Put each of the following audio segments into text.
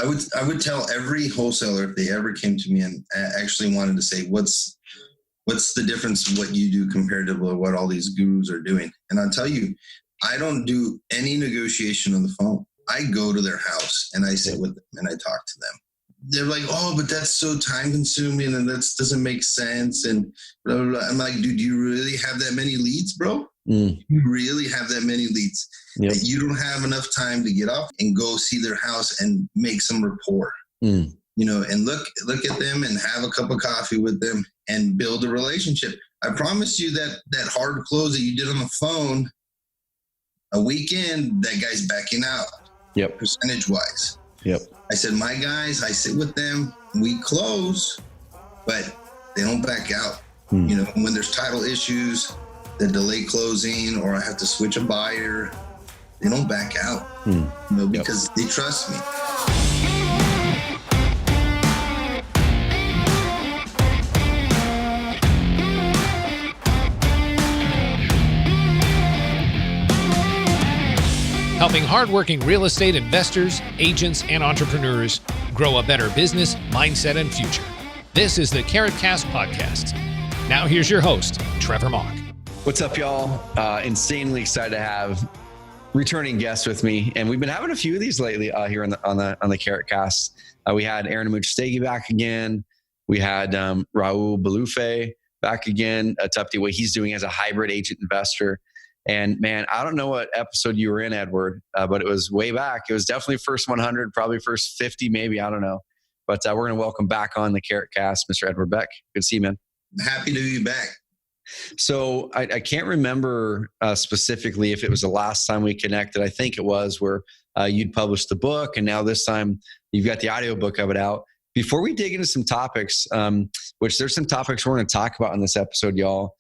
I would tell every wholesaler if they ever came to me and actually wanted to say, what's the difference in what you do compared to what all these gurus are doing? And I'll tell you, I don't do any negotiation on the phone. I go to their house and I sit with them and I talk to them. They're like, oh, but that's so time consuming and that doesn't make sense. And blah, blah, blah. I'm like, dude, do you really have that many leads, bro? You really have that many leads? Yep. That you don't have enough time to get up and go see their house and make some rapport, and look at them and have a cup of coffee with them and build a relationship. I promise you that hard close that you did on the phone a weekend, that guy's backing out. Yep. Percentage wise. Yep. I said, my guys, I sit with them, we close, but they don't back out. When there's title issues, the delay closing, or I have to switch a buyer, they don't back out, because they trust me. Helping hardworking real estate investors, agents, and entrepreneurs grow a better business, mindset, and future. This is the Carrot Cast Podcast. Now here's your host, Trevor Mock. What's up, y'all? Insanely excited to have returning guests with me, and we've been having a few of these lately here on the Carrot Cast. We had Aaron Amuchastegui back again. We had Raul Balufe back again to update what he's doing as a hybrid agent investor. And man, I don't know what episode you were in, Edward, but it was way back. It was definitely first 100, probably first 50, maybe. I don't know. But we're going to welcome back on the Carrot Cast, Mr. Edward Beck. Good to see you, man. Happy to be back. So I can't remember specifically if it was the last time we connected. I think it was where you'd published the book, and now this time you've got the audiobook of it out. Before we dig into some topics, which there's some topics we're going to talk about in this episode, y'all.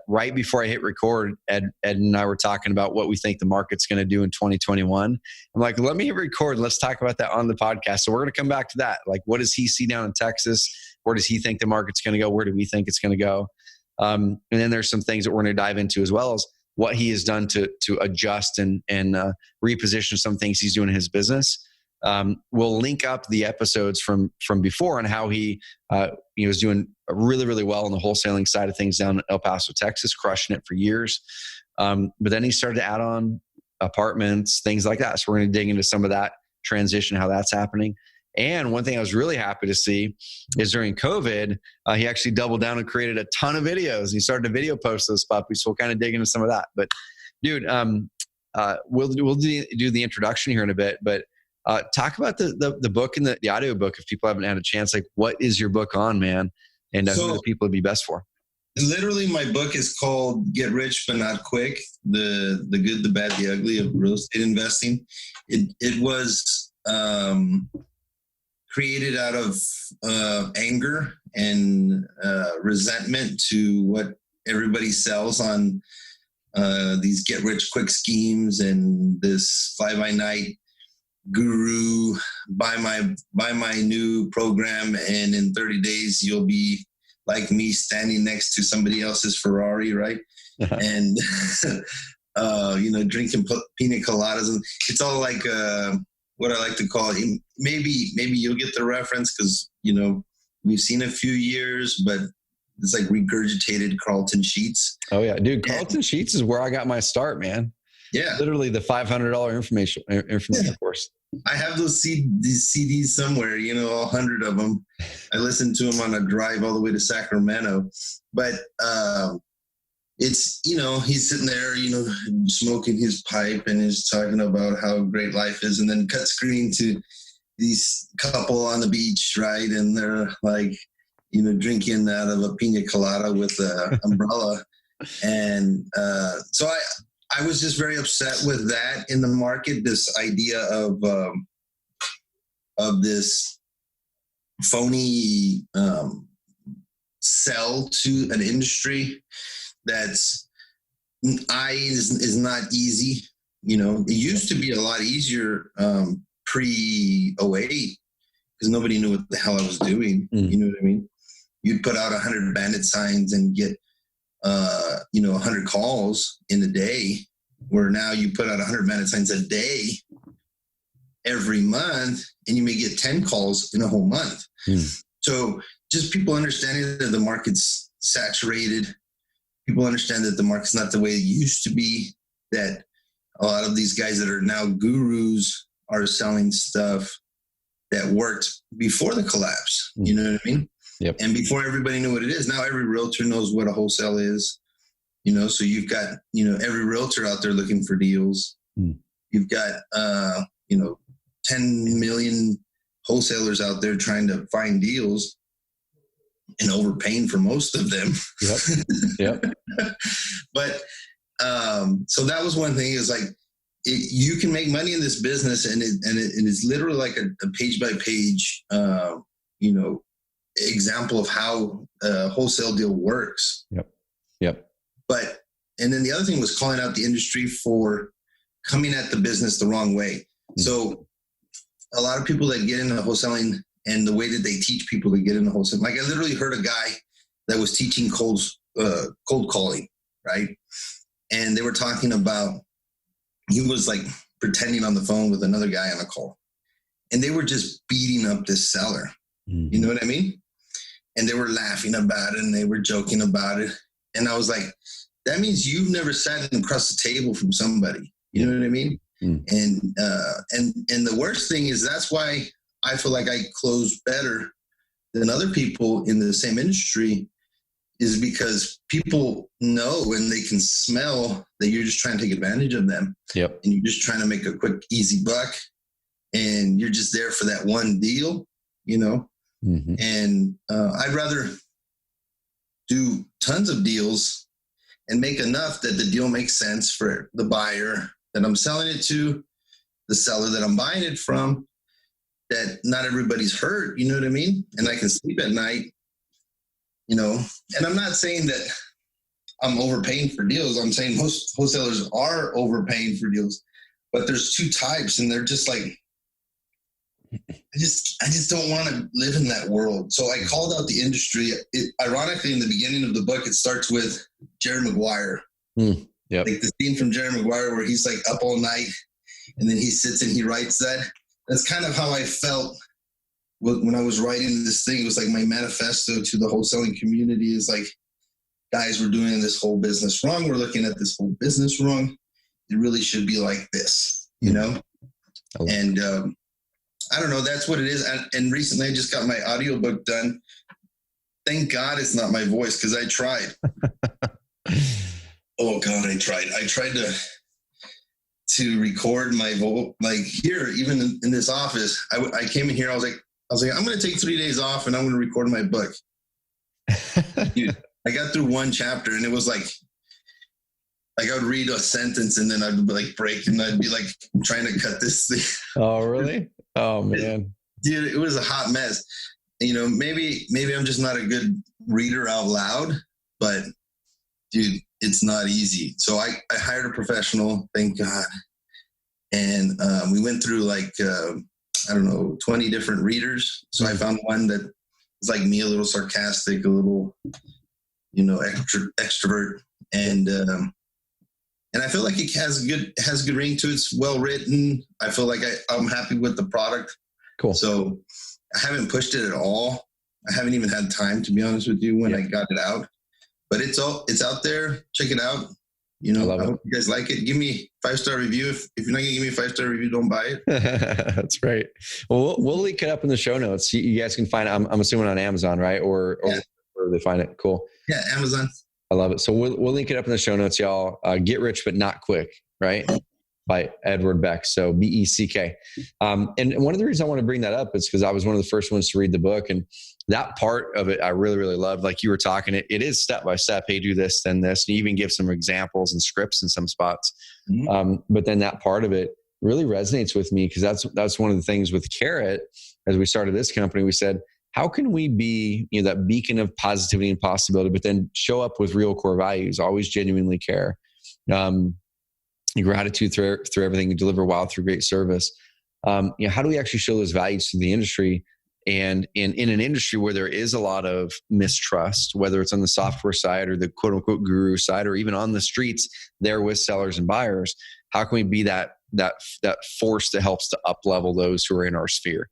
Right before I hit record, Ed and I were talking about what we think the market's going to do in 2021. I'm like, let me hit record. Let's talk about that on the podcast. So we're going to come back to that. Like, what does he see down in Texas? Where does he think the market's going to go? Where do we think it's going to go? And then there's some things that we're going to dive into, as well as what he has done to adjust and reposition some things he's doing in his business. We'll link up the episodes from before and how he was doing really, really well on the wholesaling side of things down in El Paso, Texas, crushing it for years. But then he started to add on apartments, things like that. So we're going to dig into some of that transition, how that's happening. And one thing I was really happy to see is during COVID, he actually doubled down and created a ton of videos. He started to video post those puppies. So we'll kind of dig into some of that. But dude, we'll do the introduction here in a bit. But talk about the book and the audio book if people haven't had a chance. Like, what is your book on, man? And who the people would be best for? Literally, my book is called Get Rich But Not Quick, the good, the bad, the ugly of real estate investing. It was created out of anger and resentment to what everybody sells on these get rich quick schemes and this fly-by-night guru, buy my new program, and in 30 days you'll be like me, standing next to somebody else's Ferrari, right? And drinking pina coladas, and it's all like what I like to call it. Maybe you'll get the reference because we've seen a few years, but it's like regurgitated Carlton Sheets. Oh yeah, dude, Carlton Sheets is where I got my start, man. Yeah, literally the $500 information course. I have these CDs somewhere, 100 of them. I listened to them on a drive all the way to Sacramento. But it's, he's sitting there, smoking his pipe and he's talking about how great life is, and then cut screen to these couple on the beach, right? And they're like, drinking out of a pina colada with an umbrella. And so I was just very upset with that in the market, this idea of this phony sell to an industry that's is not easy. It used to be a lot easier pre-08 because nobody knew what the hell I was doing. You know what I mean? You'd put out 100 bandit signs and get 100 calls in a day, where now you put out 100 bandit signs a day every month, and you may get 10 calls in a whole month. So just people understanding that the market's saturated. People understand that the market's not the way it used to be, that a lot of these guys that are now gurus are selling stuff that worked before the collapse. You know what I mean? Yep. And before everybody knew what it is. Now every realtor knows what a wholesale is. So you've got, every realtor out there looking for deals. You've got, 10 million wholesalers out there trying to find deals and overpaying for most of them. Yep. But, so that was one thing, is like, you can make money in this business, and it's literally like a page by page, example of how a wholesale deal works. Yep. But, and then the other thing was calling out the industry for coming at the business the wrong way. So a lot of people that get into wholesaling, and the way that they teach people to get into wholesaling, like I literally heard a guy that was teaching cold calling, right? And they were talking about, he was like pretending on the phone with another guy on a call, and they were just beating up this seller. You know what I mean? And they were laughing about it, and they were joking about it. And I was like, that means you've never sat across the table from somebody. You know what I mean? And the worst thing is, that's why I feel like I close better than other people in the same industry, is because people know and they can smell that you're just trying to take advantage of them. Yep. And you're just trying to make a quick, easy buck, and you're just there for that one deal, And I'd rather do tons of deals and make enough that the deal makes sense for the buyer that I'm selling it to, the seller that I'm buying it from, that not everybody's hurt, you know what I mean? And I can sleep at night, and I'm not saying that I'm overpaying for deals. I'm saying most wholesalers are overpaying for deals, but there's two types, and they're just like, I just don't want to live in that world. So I called out the industry. Ironically, in the beginning of the book, it starts with Jerry Maguire. Yep. Like the scene from Jerry Maguire where he's like up all night, and then he sits and he writes that. That's kind of how I felt when I was writing this thing. It was like my manifesto to the wholesaling community is like, guys, we're doing this whole business wrong. We're looking at this whole business wrong. It really should be like this, And I don't know, that's what it is. And recently I just got my audiobook done. Thank God it's not my voice, because I tried. Oh God, I tried. I tried to record my voice, like here, even in this office. I came in here. I was like, I'm going to take 3 days off, and I'm going to record my book. Dude, I got through one chapter, and it was like I would read a sentence, and then I'd be like break, and I'd be like trying to cut this thing. Oh, really? Oh man, dude, it was a hot mess. Maybe I'm just not a good reader out loud, but dude, it's not easy. So I hired a professional, thank God. And we went through 20 different readers. So I found one that is like me, a little sarcastic, a little, extrovert. And I feel like it has a good ring to it. It's well written. I feel like I'm happy with the product. Cool. So I haven't pushed it at all. I haven't even had time, to be honest with you, when I got it out. But it's out there. Check it out. I hope you guys like it. Give me a 5-star review. If you're not gonna give me a 5-star review, don't buy it. That's right. Well, we'll link it up in the show notes. You guys can find it. I'm assuming on Amazon, right? Or where they find it. Cool. Yeah, Amazon. I love it. So we'll link it up in the show notes, y'all. Get Rich But Not Quick, right? By Edward Beck. So Beck. And one of the reasons I want to bring that up is because I was one of the first ones to read the book, and that part of it I really, really loved. Like you were talking, it is step by step. Hey, do this, then this. And you even give some examples and scripts in some spots. But then that part of it really resonates with me, because that's one of the things with Carrot. As we started this company, we said, how can we be that beacon of positivity and possibility, but then show up with real core values, always genuinely care, gratitude through everything, you deliver wow through great service. How do we actually show those values to the industry? And in an industry where there is a lot of mistrust, whether it's on the software side or the quote unquote guru side, or even on the streets there with sellers and buyers, how can we be that that force that helps to up level those who are in our sphere.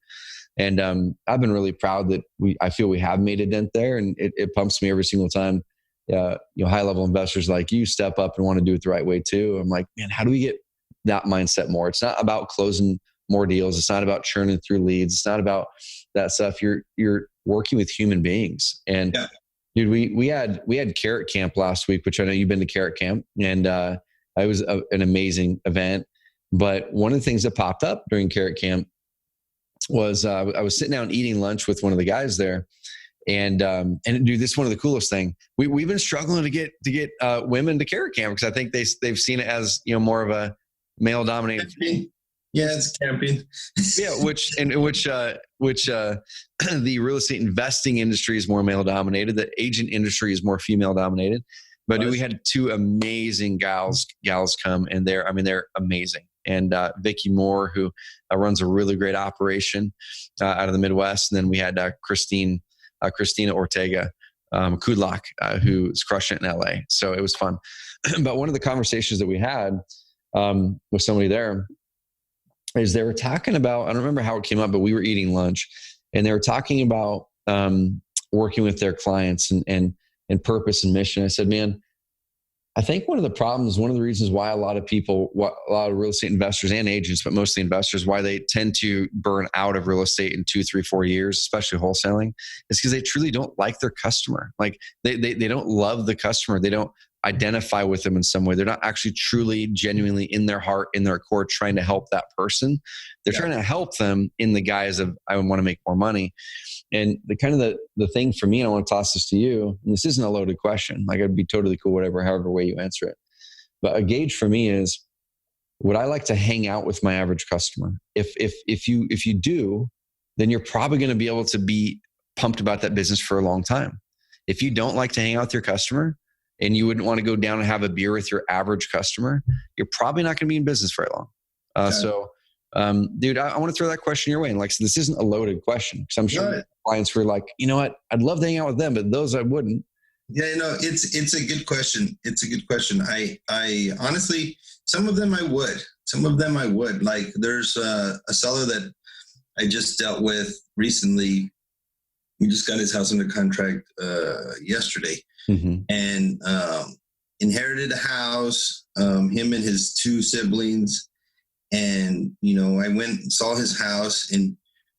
And I've been really proud that I feel we have made a dent there, and it pumps me every single time. High level investors like you step up and want to do it the right way too. I'm like, man, how do we get that mindset more? It's not about closing more deals. It's not about churning through leads. It's not about that stuff. You're working with human beings. And dude, we had Carrot Camp last week, which I know you've been to Carrot Camp, and it was an amazing event. But one of the things that popped up during Carrot Camp was I was sitting down eating lunch with one of the guys there. And dude, this is one of the coolest thing. We've been struggling to get women to Carrot Camp because I think they've seen it as more of a male dominated. Yeah, it's camping. Yeah, which the real estate investing industry is more male dominated. The agent industry is more female dominated. But dude, we had two amazing gals come, and they're amazing. And Vicky Moore, who runs a really great operation out of the Midwest, and then we had Christina Ortega Kudlak, who's crushing it in LA. So it was fun. But one of the conversations that we had with somebody there is they were talking about, I don't remember how it came up, but we were eating lunch, and they were talking about working with their clients and purpose and mission. I said, man, I think one of the reasons why a lot of real estate investors and agents, but mostly investors, why they tend to burn out of real estate in 2, 3, 4 years, especially wholesaling, is because they truly don't like their customer. Like they don't love the customer. They don't identify with them in some way. They're not actually truly, genuinely in their heart, in their core, trying to help that person. They're trying to help them in the guise of, I want to make more money. And the thing for me, and I want to toss this to you, and this isn't a loaded question. Like, I'd be totally cool, however way you answer it. But a gauge for me is, would I like to hang out with my average customer? If you do, then you're probably going to be able to be pumped about that business for a long time. If you don't like to hang out with your customer, and you wouldn't want to go down and have a beer with your average customer, you're probably not going to be in business very long. So, dude, I want to throw that question your way. And so this isn't a loaded question, because I'm sure clients were like, you know what, I'd love to hang out with them, but those I wouldn't. Yeah, it's a good question. It's a good question. I honestly, some of them I would. Like, there's a seller that I just dealt with recently. We just got his house under contract yesterday. Mm-hmm. And inherited a house, him and his 2 siblings. And, I went and saw his house, and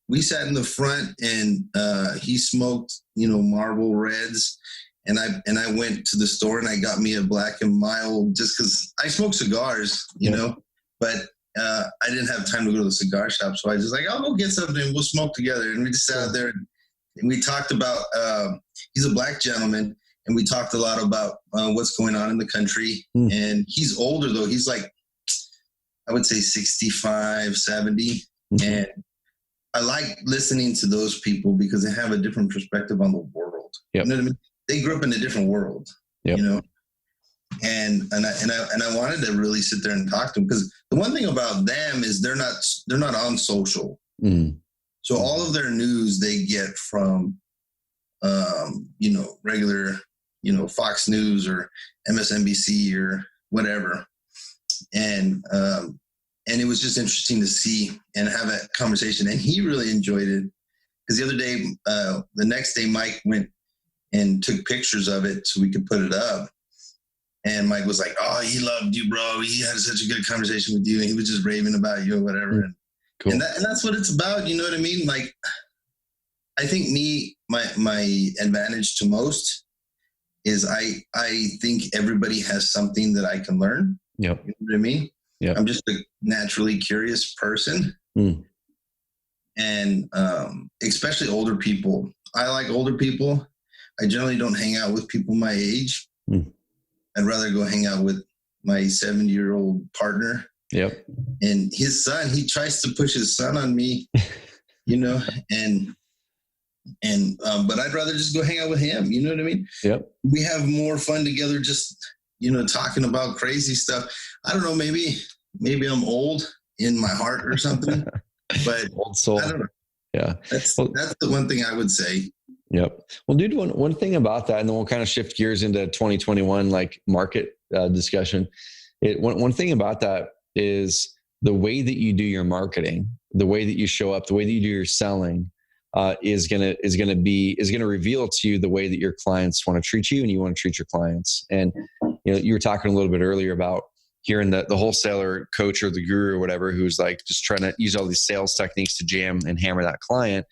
we sat in the front, and he smoked, Marlboro Reds. And I went to the store and I got me a Black and Mild, just because I smoke cigars, but I didn't have time to go to the cigar shop. So I was just like, I'll go get something and we'll smoke together. And we just sat out there and we talked about, he's a Black gentleman. And we talked a lot about what's going on in the country. And he's older, though. He's like, I would say 65, 70. And I like listening to those people because they have a different perspective on the world. Yep. You know what I mean? They grew up in a different world, And I wanted to really sit there and talk to them, because the one thing about them is they're not on social. So all of their news they get from, regular, Fox News or MSNBC or whatever. And it was just interesting to see and have that conversation. And he really enjoyed it, because the other day, the next day, Mike went and took pictures of it so we could put it up. And Mike was like, oh, he loved you, bro. He had such a good conversation with you. And he was just raving about you or whatever. Cool. And that's what it's about. You know what I mean? Like, I think my advantage to most is I think everybody has something that I can learn. Yep. You know what I mean? Yep. I'm just a naturally curious person. And especially older people. I like older people. I generally don't hang out with people my age. I'd rather go hang out with my 70-year-old partner. Yep. And his son, he tries to push his son on me, but I'd rather just go hang out with him. You know what I mean? Yep. We have more fun together, just, talking about crazy stuff. I don't know, maybe I'm old in my heart or something, but old soul. I don't know. Yeah. That's the one thing I would say. Yep. Well, dude, one thing about that, and then we'll kind of shift gears into 2021, like market discussion. One thing about that is the way that you do your marketing, the way that you show up, the way that you do your selling is going to reveal to you the way that your clients want to treat you and you want to treat your clients. And you were talking a little bit earlier about hearing the wholesaler coach or the guru or whatever who's like just trying to use all these sales techniques to jam and hammer that client.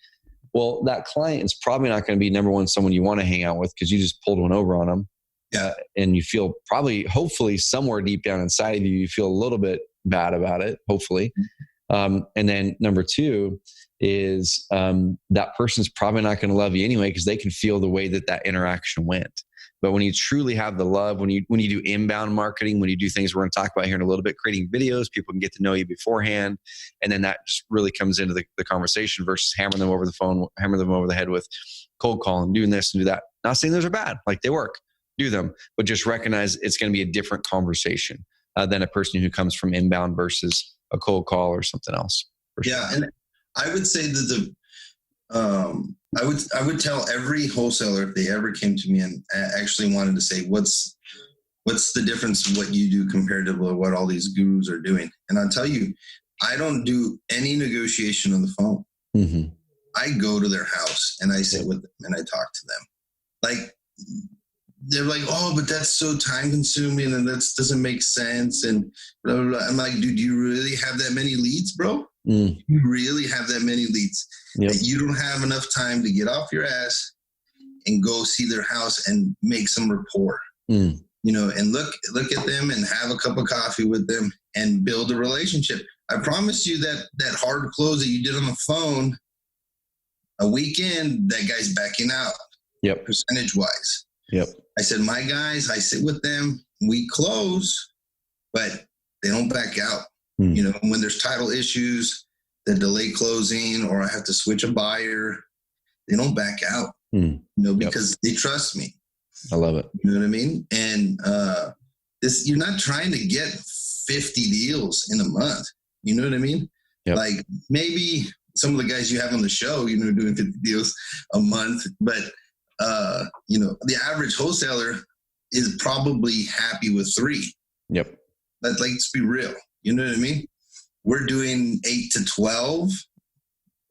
Well, that client is probably not going to be number one someone you want to hang out with because you just pulled one over on them. Yeah. And you feel hopefully somewhere deep down inside of you, you feel a little bit bad about it, hopefully. And then number two is that person's probably not going to love you anyway because they can feel the way that interaction went. But when you truly have the love, when you do inbound marketing, when you do things we're going to talk about here in a little bit, creating videos, people can get to know you beforehand. And then that just really comes into the conversation versus hammering them over the phone, hammering them over the head with cold calling, doing this and do that. Not saying those are bad, like they work, do them, but just recognize it's going to be a different conversation than a person who comes from inbound versus a cold call or something else. Yeah. And I would say that I would tell every wholesaler if they ever came to me and actually wanted to say, what's the difference what you do compared to what all these gurus are doing? And I'll tell you, I don't do any negotiation on the phone. Mm-hmm. I go to their house and I sit with them and I talk to them. Like, they're like, oh, but that's so time consuming and that doesn't make sense. And blah, blah, blah. I'm like, dude, do you really have that many leads, bro? You really have that many leads? Yep. That you don't have enough time to get off your ass and go see their house and make some rapport, and look at them and have a cup of coffee with them and build a relationship. I promise you that hard close that you did on the phone a weekend, that guy's backing out. Yep. Percentage wise. Yep. I said, my guys, I sit with them, we close, but they don't back out. When there's title issues, the delay closing, or I have to switch a buyer, they don't back out, because they trust me. I love it. You know what I mean? And you're not trying to get 50 deals in a month. You know what I mean? Yep. Like maybe some of the guys you have on the show, doing 50 deals a month, but the average wholesaler is probably happy with 3. Yep. But let's be real. You know what I mean? We're doing 8 to 12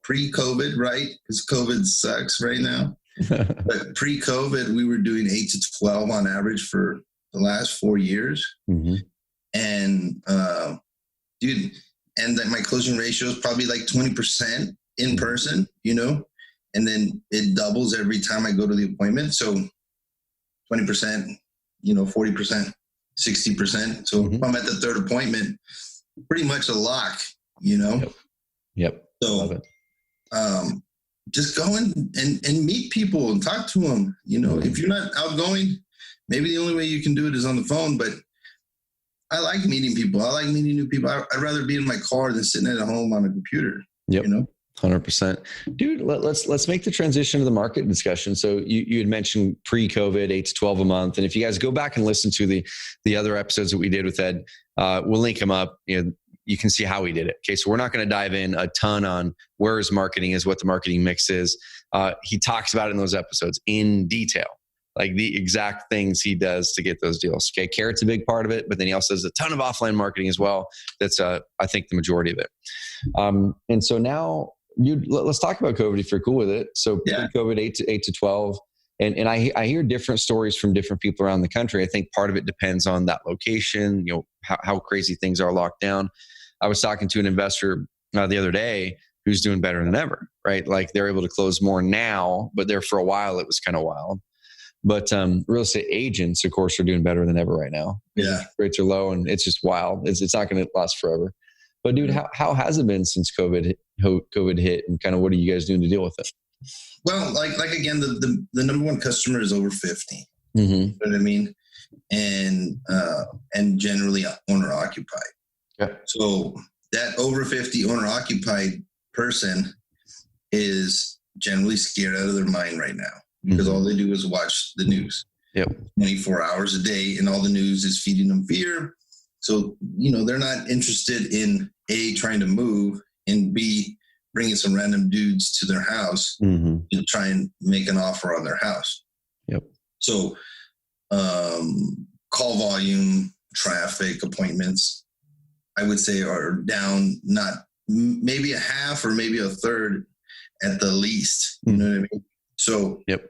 pre-COVID, right? Because COVID sucks right now. But pre-COVID, we were doing 8 to 12 on average for the last 4 years. Mm-hmm. And my closing ratio is probably like 20% in person, and then it doubles every time I go to the appointment. So 20%, 40%, 60%. So if I'm at the third appointment, pretty much a lock, Yep. So love it. Just go and meet people and talk to them. If you're not outgoing, maybe the only way you can do it is on the phone, but I like meeting people. I like meeting new people. I'd rather be in my car than sitting at home on a computer. Yep. 100%. Dude, let's make the transition to the market discussion. So you had mentioned pre-COVID, 8 to 12 a month. And if you guys go back and listen to the other episodes that we did with Ed, we'll link them up. You can see how we did it. Okay. So we're not going to dive in a ton on where his marketing is, what the marketing mix is. He talks about it in those episodes in detail, like the exact things he does to get those deals. Okay. Carrot's a big part of it, but then he also does a ton of offline marketing as well. That's, I think, the majority of it. And so now let's talk about COVID if you're cool with it. So pre-COVID, 8 to 12. And I hear different stories from different people around the country. I think part of it depends on that location, how crazy things are locked down. I was talking to an investor the other day who's doing better than ever, right? Like they're able to close more now, but there for a while it was kind of wild. But real estate agents, of course, are doing better than ever right now. Yeah, rates are low and it's just wild. It's not going to last forever. But dude, how has it been since COVID hit, and kind of what are you guys doing to deal with it? Well, like again, the number one customer is over 50. Mm-hmm. You know what I mean? And generally owner occupied. Yeah. So that over 50 owner occupied person is generally scared out of their mind right now because all they do is watch the news. Yep. 24 hours a day, and all the news is feeding them fear. So, they're not interested in A, trying to move, and B, bringing some random dudes to their house to try and make an offer on their house. Yep. So, call volume, traffic, appointments, I would say, are down, not maybe a half or maybe a third at the least. You know what I mean? So, yep.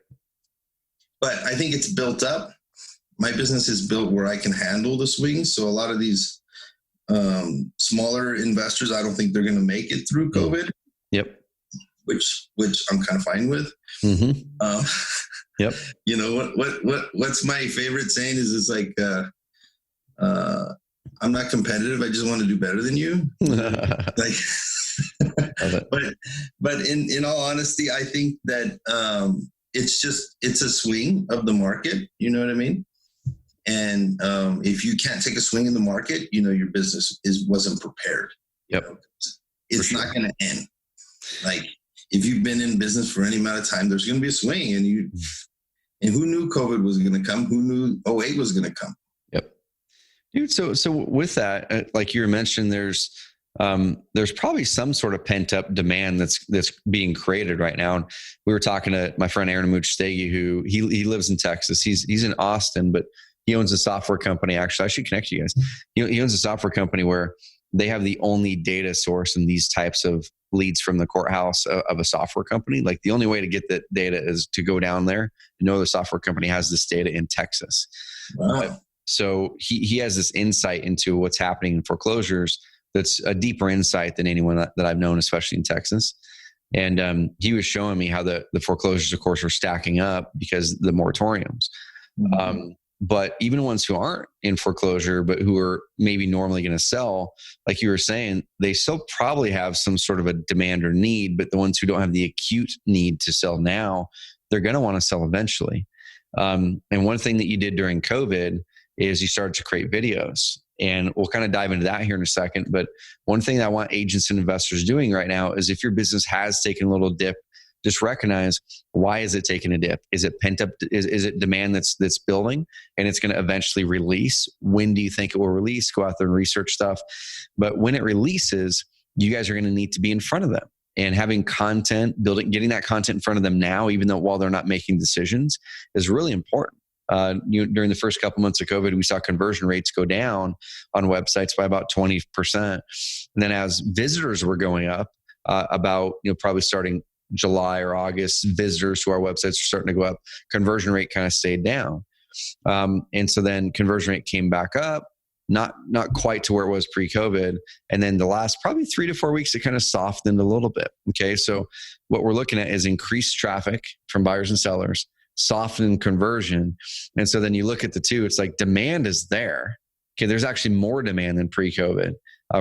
But I think it's built up. My business is built where I can handle the swings. So a lot of these smaller investors, I don't think they're going to make it through COVID. Yep. Which I'm kind of fine with. Yep. You know what's my favorite saying is, it's like, I'm not competitive. I just want to do better than you. Like, but in all honesty, I think that it's a swing of the market. You know what I mean? And if you can't take a swing in the market, you know, your business wasn't prepared. Yep. You know? It's not going to end. Like, if you've been in business for any amount of time, there's going to be a swing, and who knew COVID was going to come? Who knew 08 was going to come? Yep. Dude, so with that, like you were mentioning, there's probably some sort of pent up demand that's being created right now. And we were talking to my friend Aaron Muchstegi, who he lives in Texas. He's in Austin, but he owns a software company. Actually, I should connect you guys. He owns a software company where they have the only data source in these types of leads from the courthouse of a software company. Like, the only way to get that data is to go down there and know the software company has this data in Texas. Wow. So he has this insight into what's happening in foreclosures. That's a deeper insight than anyone that I've known, especially in Texas. And he was showing me how the foreclosures, of course, are stacking up because of the moratoriums. But even ones who aren't in foreclosure, but who are maybe normally going to sell, like you were saying, they still probably have some sort of a demand or need. But the ones who don't have the acute need to sell now, they're going to want to sell eventually. And one thing that you did during COVID is you started to create videos. And we'll kind of dive into that here in a second. But one thing that I want agents and investors doing right now is, if your business has taken a little dip, just recognize, why is it taking a dip? Is it pent up? Is it demand that's building and it's going to eventually release? When do you think it will release? Go out there and research stuff. But when it releases, you guys are going to need to be in front of them, and having content, getting that content in front of them now, even though while they're not making decisions, is really important. During the first couple months of COVID, we saw conversion rates go down on websites by about 20%. And then as visitors were going up, about probably starting July or August, visitors to our websites are starting to go up. Conversion rate kind of stayed down, and so then conversion rate came back up, not quite to where it was pre-COVID. And then the last probably 3 to 4 weeks, it kind of softened a little bit. Okay, so what we're looking at is increased traffic from buyers and sellers, softened conversion. And so then you look at the two, it's like demand is there. Okay, there's actually more demand than pre-COVID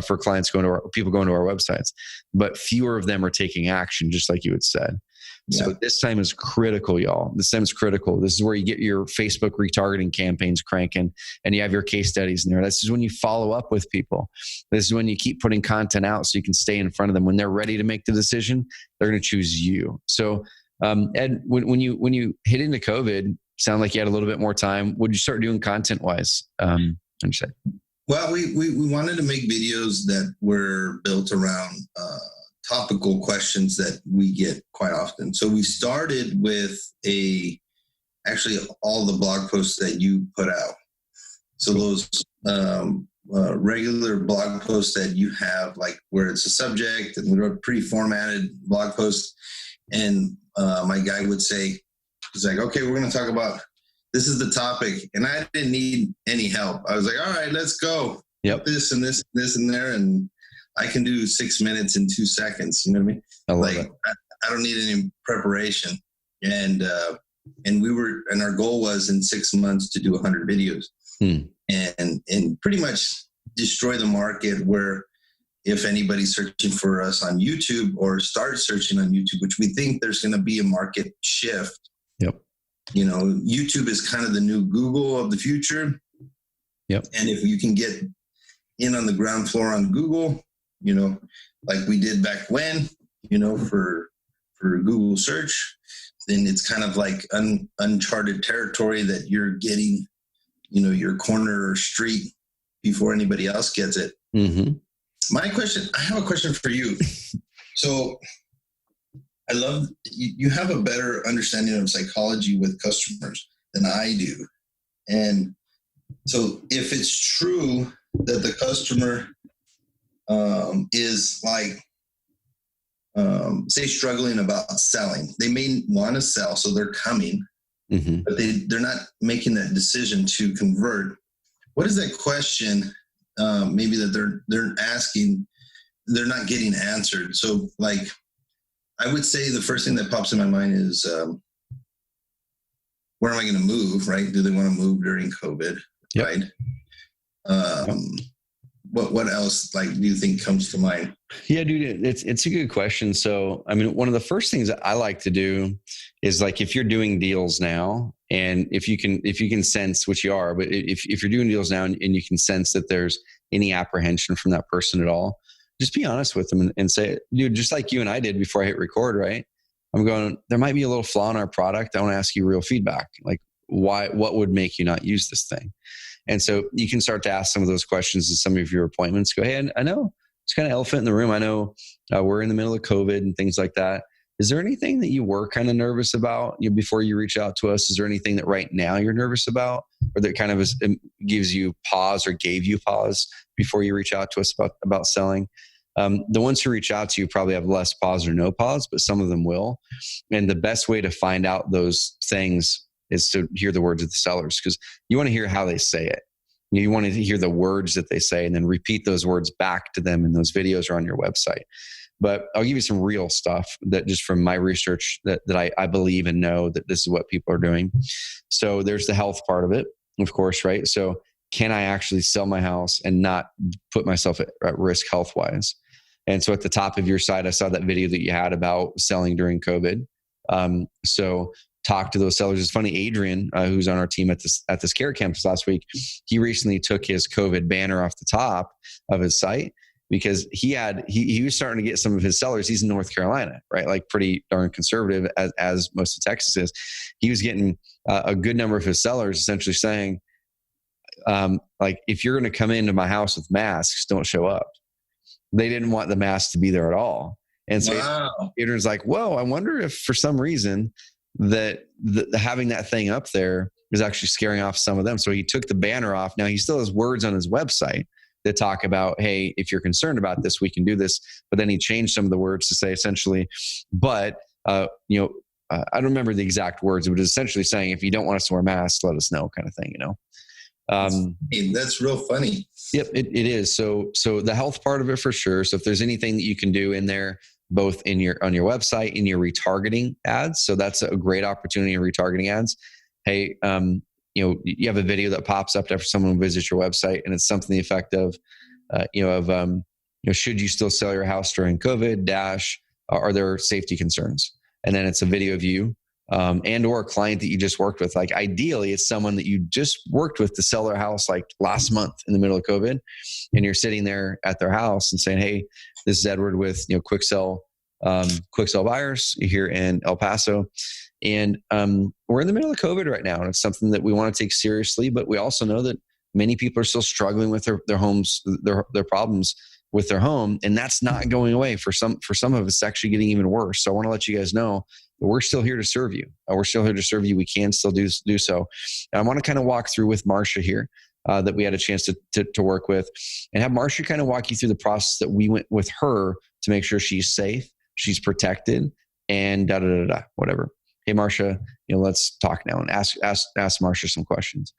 for clients people going to our websites, but fewer of them are taking action, just like you had said. Yeah. So this time is critical, y'all. This time is critical. This is where you get your Facebook retargeting campaigns cranking, and you have your case studies in there. This is when you follow up with people. This is when you keep putting content out so you can stay in front of them. When they're ready to make the decision, they're going to choose you. So Ed, when you hit into COVID, sound like you had a little bit more time. What did you start doing content wise? Well, we wanted to make videos that were built around topical questions that we get quite often. So we started with actually all the blog posts that you put out. So those regular blog posts that you have, like where it's a subject and they're pre-formatted blog posts. And my guy would say, he's like, okay, we're going to talk about, this is the topic. And I didn't need any help. I was like, all right, let's go. Yep. This and this, and this and there. And I can do 6 minutes in 2 seconds. You know what I mean? I love it. I don't need any preparation. And our goal was in 6 months to do 100 videos and pretty much destroy the market, where if anybody's searching for us on YouTube or start searching on YouTube, which we think there's going to be a market shift. Yep. YouTube is kind of the new Google of the future. Yep. And if you can get in on the ground floor on Google, like we did back when, for Google search, then it's kind of like uncharted territory that you're getting, your corner or street before anybody else gets it. Mm-hmm. I have a question for you. So I love, you have a better understanding of psychology with customers than I do. And so if it's true that the customer is like, say, struggling about selling. They may want to sell, so they're coming, but they're not making that decision to convert. What is that question maybe that they're asking, they're not getting answered? So like, I would say the first thing that pops in my mind is, where am I going to move, right? Do they want to move during COVID, right? What else, like, do you think comes to mind? Yeah, dude, it's a good question. So, I mean, one of the first things that I like to do is, like, if you're doing deals now, and if you can sense, which you are, but if you're doing deals now and you can sense that there's any apprehension from that person at all, just be honest with them and say, dude, just like you and I did before I hit record, right? I'm going, there might be a little flaw in our product. I want to ask you real feedback. Like, what would make you not use this thing? And so you can start to ask some of those questions in some of your appointments. Go, hey, I know it's kind of elephant in the room. I know we're in the middle of COVID and things like that. Is there anything that you were kind of nervous about before you reach out to us? Is there anything that right now you're nervous about, or that kind of gives you pause or gave you pause before you reach out to us about selling? The ones who reach out to you probably have less pause or no pause, but some of them will. And the best way to find out those things is to hear the words of the sellers, because you want to hear how they say it. You want to hear the words that they say and then repeat those words back to them, and those videos are on your website. But I'll give you some real stuff that just from my research that I believe and know that this is what people are doing. So there's the health part of it, of course, right? So can I actually sell my house and not put myself at risk health-wise? And so at the top of your site, I saw that video that you had about selling during COVID. So talk to those sellers. It's funny, Adrian, who's on our team at this care campus last week, he recently took his COVID banner off the top of his site because he was starting to get some of his sellers. He's in North Carolina, right? Like pretty darn conservative as most of Texas is. He was getting a good number of his sellers essentially saying, like, if you're going to come into my house with masks, don't show up. They didn't want the mask to be there at all. And so Adrian's like, whoa, I wonder if for some reason that having that thing up there is actually scaring off some of them. So he took the banner off. Now he still has words on his website that talk about, hey, if you're concerned about this, we can do this. But then he changed some of the words to say essentially, but, I don't remember the exact words. It was essentially saying, if you don't want us to wear masks, let us know, kind of thing, That's real funny. Yep, it is. So the health part of it for sure. So if there's anything that you can do in there, both on your website, in your retargeting ads. So that's a great opportunity in retargeting ads. Hey, you have a video that pops up after someone visits your website, and it's something to the effect of, should you still sell your house during COVID? Are there safety concerns? And then it's a video of you and or a client that you just worked with. Like ideally, it's someone that you just worked with to sell their house like last month in the middle of COVID, and you're sitting there at their house and saying, "Hey, this is Edward with Quick Sell Buyers here in El Paso, and we're in the middle of COVID right now, and it's something that we want to take seriously. But we also know that many people are still struggling with their homes, their problems with their home, and that's not going away. For some of us, it's actually getting even worse. So I want to let you guys know that we're still here to serve you. We're still here to serve you. We can still do so. And I want to kind of walk through with Marcia here that we had a chance to work with, and have Marcia kind of walk you through the process that we went with her to make sure she's safe, she's protected, and whatever. Hey, Marcia, let's talk now and ask Marcia some questions.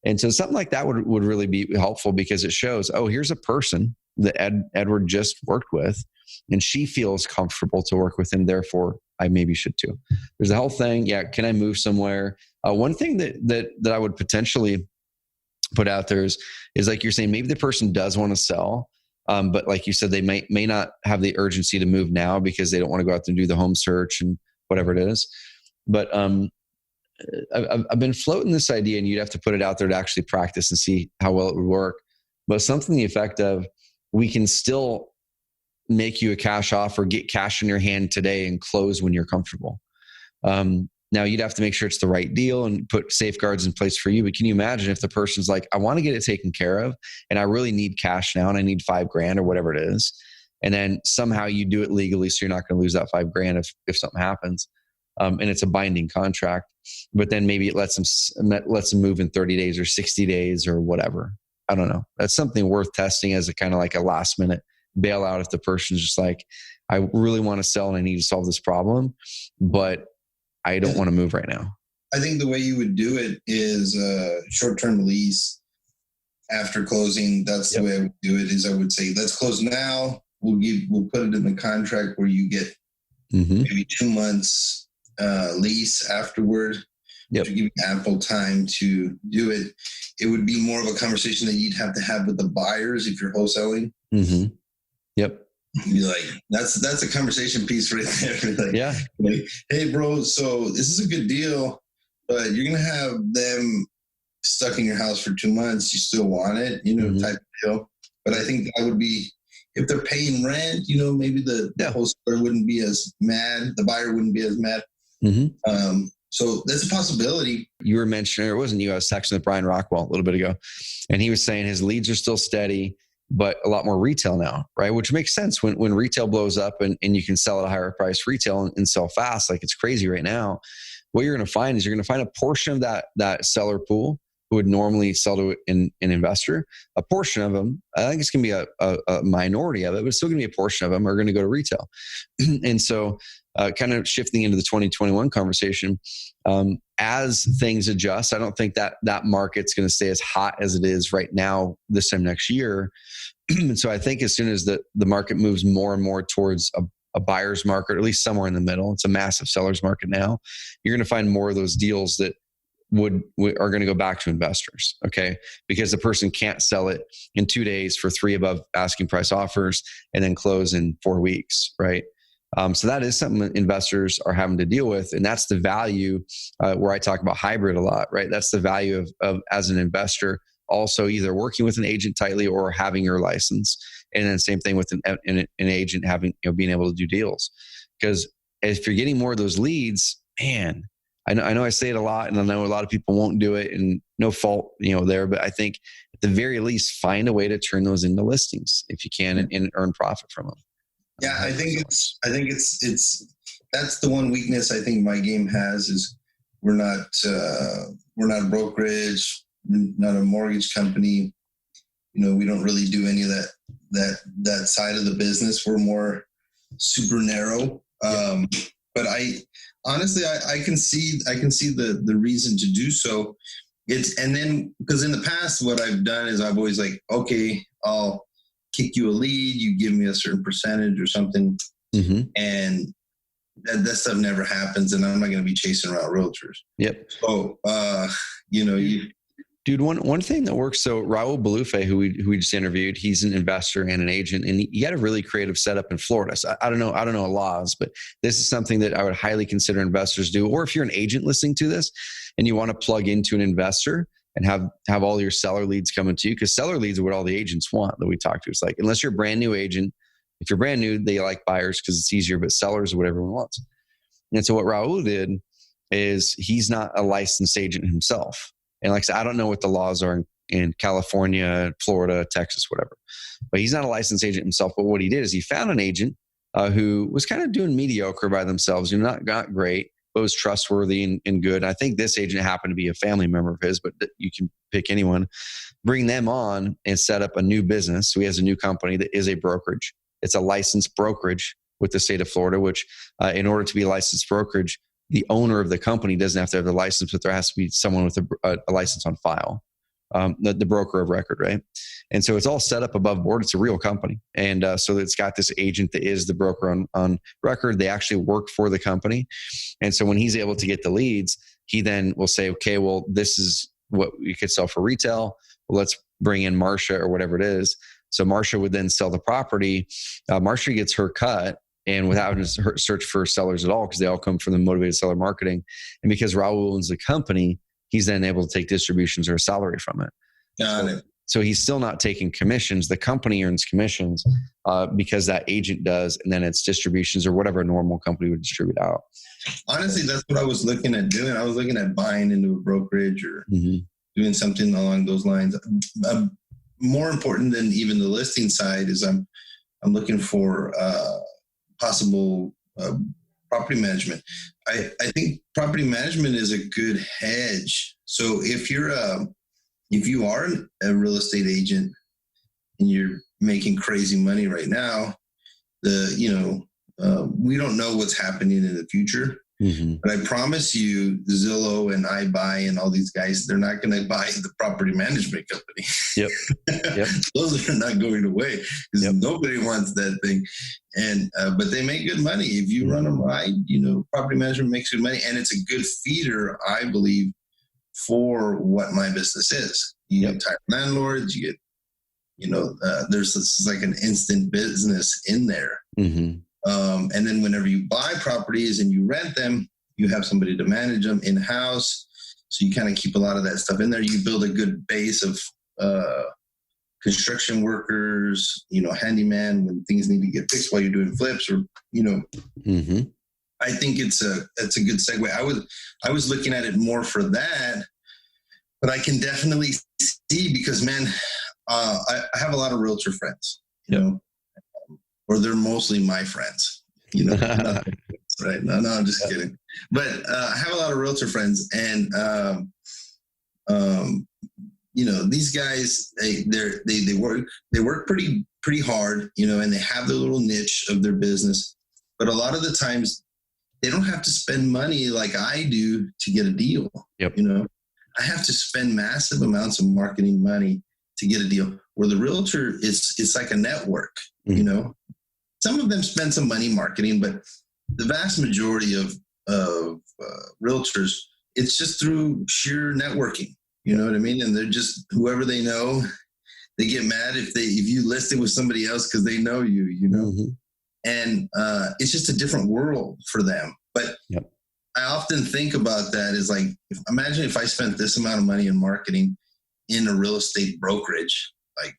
And so something like that would really be helpful, because it shows, oh, here's a person that Edward just worked with, and she feels comfortable to work with him. Therefore, I maybe should too. There's the whole thing. Yeah. Can I move somewhere? One thing that I would potentially put out there is like you're saying, maybe the person does want to sell, but like you said, they may not have the urgency to move now because they don't want to go out there and do the home search and whatever it is. But I've been floating this idea, and you'd have to put it out there to actually practice and see how well it would work. But something to the effect of, we can still make you a cash offer, get cash in your hand today, and close when you're comfortable. Now, you'd have to make sure it's the right deal and put safeguards in place for you. But can you imagine if the person's like, I want to get it taken care of, and I really need cash now, and I need $5,000 or whatever it is. And then somehow you do it legally, so you're not going to lose that $5,000 if something happens. And it's a binding contract, but then maybe it lets them move in 30 days or 60 days or whatever. I don't know. That's something worth testing as a kind of like a last minute bail out if the person's just like, I really want to sell and I need to solve this problem, but I don't want to move right now. I think the way you would do it is a short-term lease after closing. That's the way I would do it. Is I would say, let's close now. We'll put it in the contract where you get maybe 2 months lease afterward. To give you ample time to do it. It would be more of a conversation that you'd have to have with the buyers if you're wholesaling. Be like, that's a conversation piece right there. Like, hey, bro, so this is a good deal, but you're gonna have them stuck in your house for 2 months. You still want it, type of deal. But I think that would be, if they're paying rent, maybe the wholesaler wouldn't be as mad. The buyer wouldn't be as mad. So that's a possibility. You were mentioning, or it wasn't you, I was texting with Brian Rockwell a little bit ago, and he was saying his leads are still steady, but a lot more retail now, right? Which makes sense when retail blows up and you can sell at a higher price retail and sell fast, like it's crazy right now. What you're going to find is you're going to find a portion of that seller pool who would normally sell to an investor. A portion of them, I think it's going to be a minority of it, but it's still going to be a portion of them are going to go to retail. And so kind of shifting into the 2021 conversation, as things adjust, I don't think that market's going to stay as hot as it is right now this time next year. And so I think as soon as the market moves more and more towards a buyer's market, or at least somewhere in the middle, it's a massive seller's market now, you're going to find more of those deals that are going to go back to investors, okay? Because the person can't sell it in 2 days for 3 above asking price offers and then close in 4 weeks, right? So that is something that investors are having to deal with. And that's the value where I talk about hybrid a lot, right? That's the value of as an investor, also either working with an agent tightly or having your license. And then same thing with an agent having, being able to do deals. Because if you're getting more of those leads, man, I know I say it a lot, and I know a lot of people won't do it, and no fault, there. But I think at the very least, find a way to turn those into listings if you can, and earn profit from them. Yeah, I think it's that's the one weakness I think my game has is we're not a brokerage, not a mortgage company. We don't really do any of that side of the business. We're more super narrow. But honestly, I can see the reason to do so. And then because in the past, what I've done is I've always like, okay, I'll kick you a lead, you give me a certain percentage or something, and that stuff never happens, and I'm not going to be chasing around realtors. So, Dude, one thing that works. So Raul Balufe, who we just interviewed, he's an investor and an agent, and he had a really creative setup in Florida. So I don't know laws, but this is something that I would highly consider investors do. Or if you're an agent listening to this and you want to plug into an investor and have all your seller leads coming to you, because seller leads are what all the agents want that we talk to. It's like, unless you're a brand new agent, if you're brand new, they like buyers because it's easier, but sellers are what everyone wants. And so what Raul did is he's not a licensed agent himself. And like I said, I don't know what the laws are in California, Florida, Texas, whatever. But he's not a licensed agent himself. But what he did is he found an agent who was kind of doing mediocre by themselves, not great, but was trustworthy and good. And I think this agent happened to be a family member of his, but you can pick anyone. Bring them on and set up a new business. So he has a new company that is a brokerage. It's a licensed brokerage with the state of Florida, which in order to be a licensed brokerage, the owner of the company doesn't have to have the license, but there has to be someone with a license on file, the broker of record, right? And so it's all set up above board. It's a real company. And so it's got this agent that is the broker on record. They actually work for the company. And so when he's able to get the leads, he then will say, okay, well, this is what we could sell for retail. Well, let's bring in Marcia or whatever it is. So Marcia would then sell the property. Marcia gets her cut. And without having to search for sellers at all, because they all come from the motivated seller marketing. And because Raul owns the company, he's then able to take distributions or a salary from it. Got it. So he's still not taking commissions. The company earns commissions because that agent does, and then it's distributions or whatever a normal company would distribute out. Honestly, that's what I was looking at doing. I was looking at buying into a brokerage or doing something along those lines. More important than even the listing side is I'm looking for possible property management. I think property management is a good hedge. So if you are a real estate agent and you're making crazy money right now. We don't know what's happening in the future. Mm-hmm. But I promise you, Zillow and iBuy and all these guys, they're not going to buy the property management company. Yep. Those are not going away because nobody wants that thing. And but they make good money if you run them right. Property management makes good money, and it's a good feeder, I believe, for what my business is. You get tired landlords. You get, there's this like an instant business in there. Mm-hmm. And then whenever you buy properties and you rent them, you have somebody to manage them in-house. So you kind of keep a lot of that stuff in there. You build a good base of construction workers, handyman when things need to get fixed while you're doing flips or, mm-hmm. I think it's a good segue. I was looking at it more for that, but I can definitely see because, man, I have a lot of realtor friends, or they're mostly my friends, right? No, I'm just kidding. But I have a lot of realtor friends, and these guys they work pretty hard, and they have their little niche of their business. But a lot of the times, they don't have to spend money like I do to get a deal. Yep. I have to spend massive amounts of marketing money to get a deal. Where the realtor it's like a network, mm-hmm. Some of them spend some money marketing, but the vast majority of realtors, it's just through sheer networking. You know what I mean? And they're just whoever they know. They get mad if you list it with somebody else because they know you. Mm-hmm. And it's just a different world for them. But I often think about that as like, imagine if I spent this amount of money in marketing in a real estate brokerage. Like,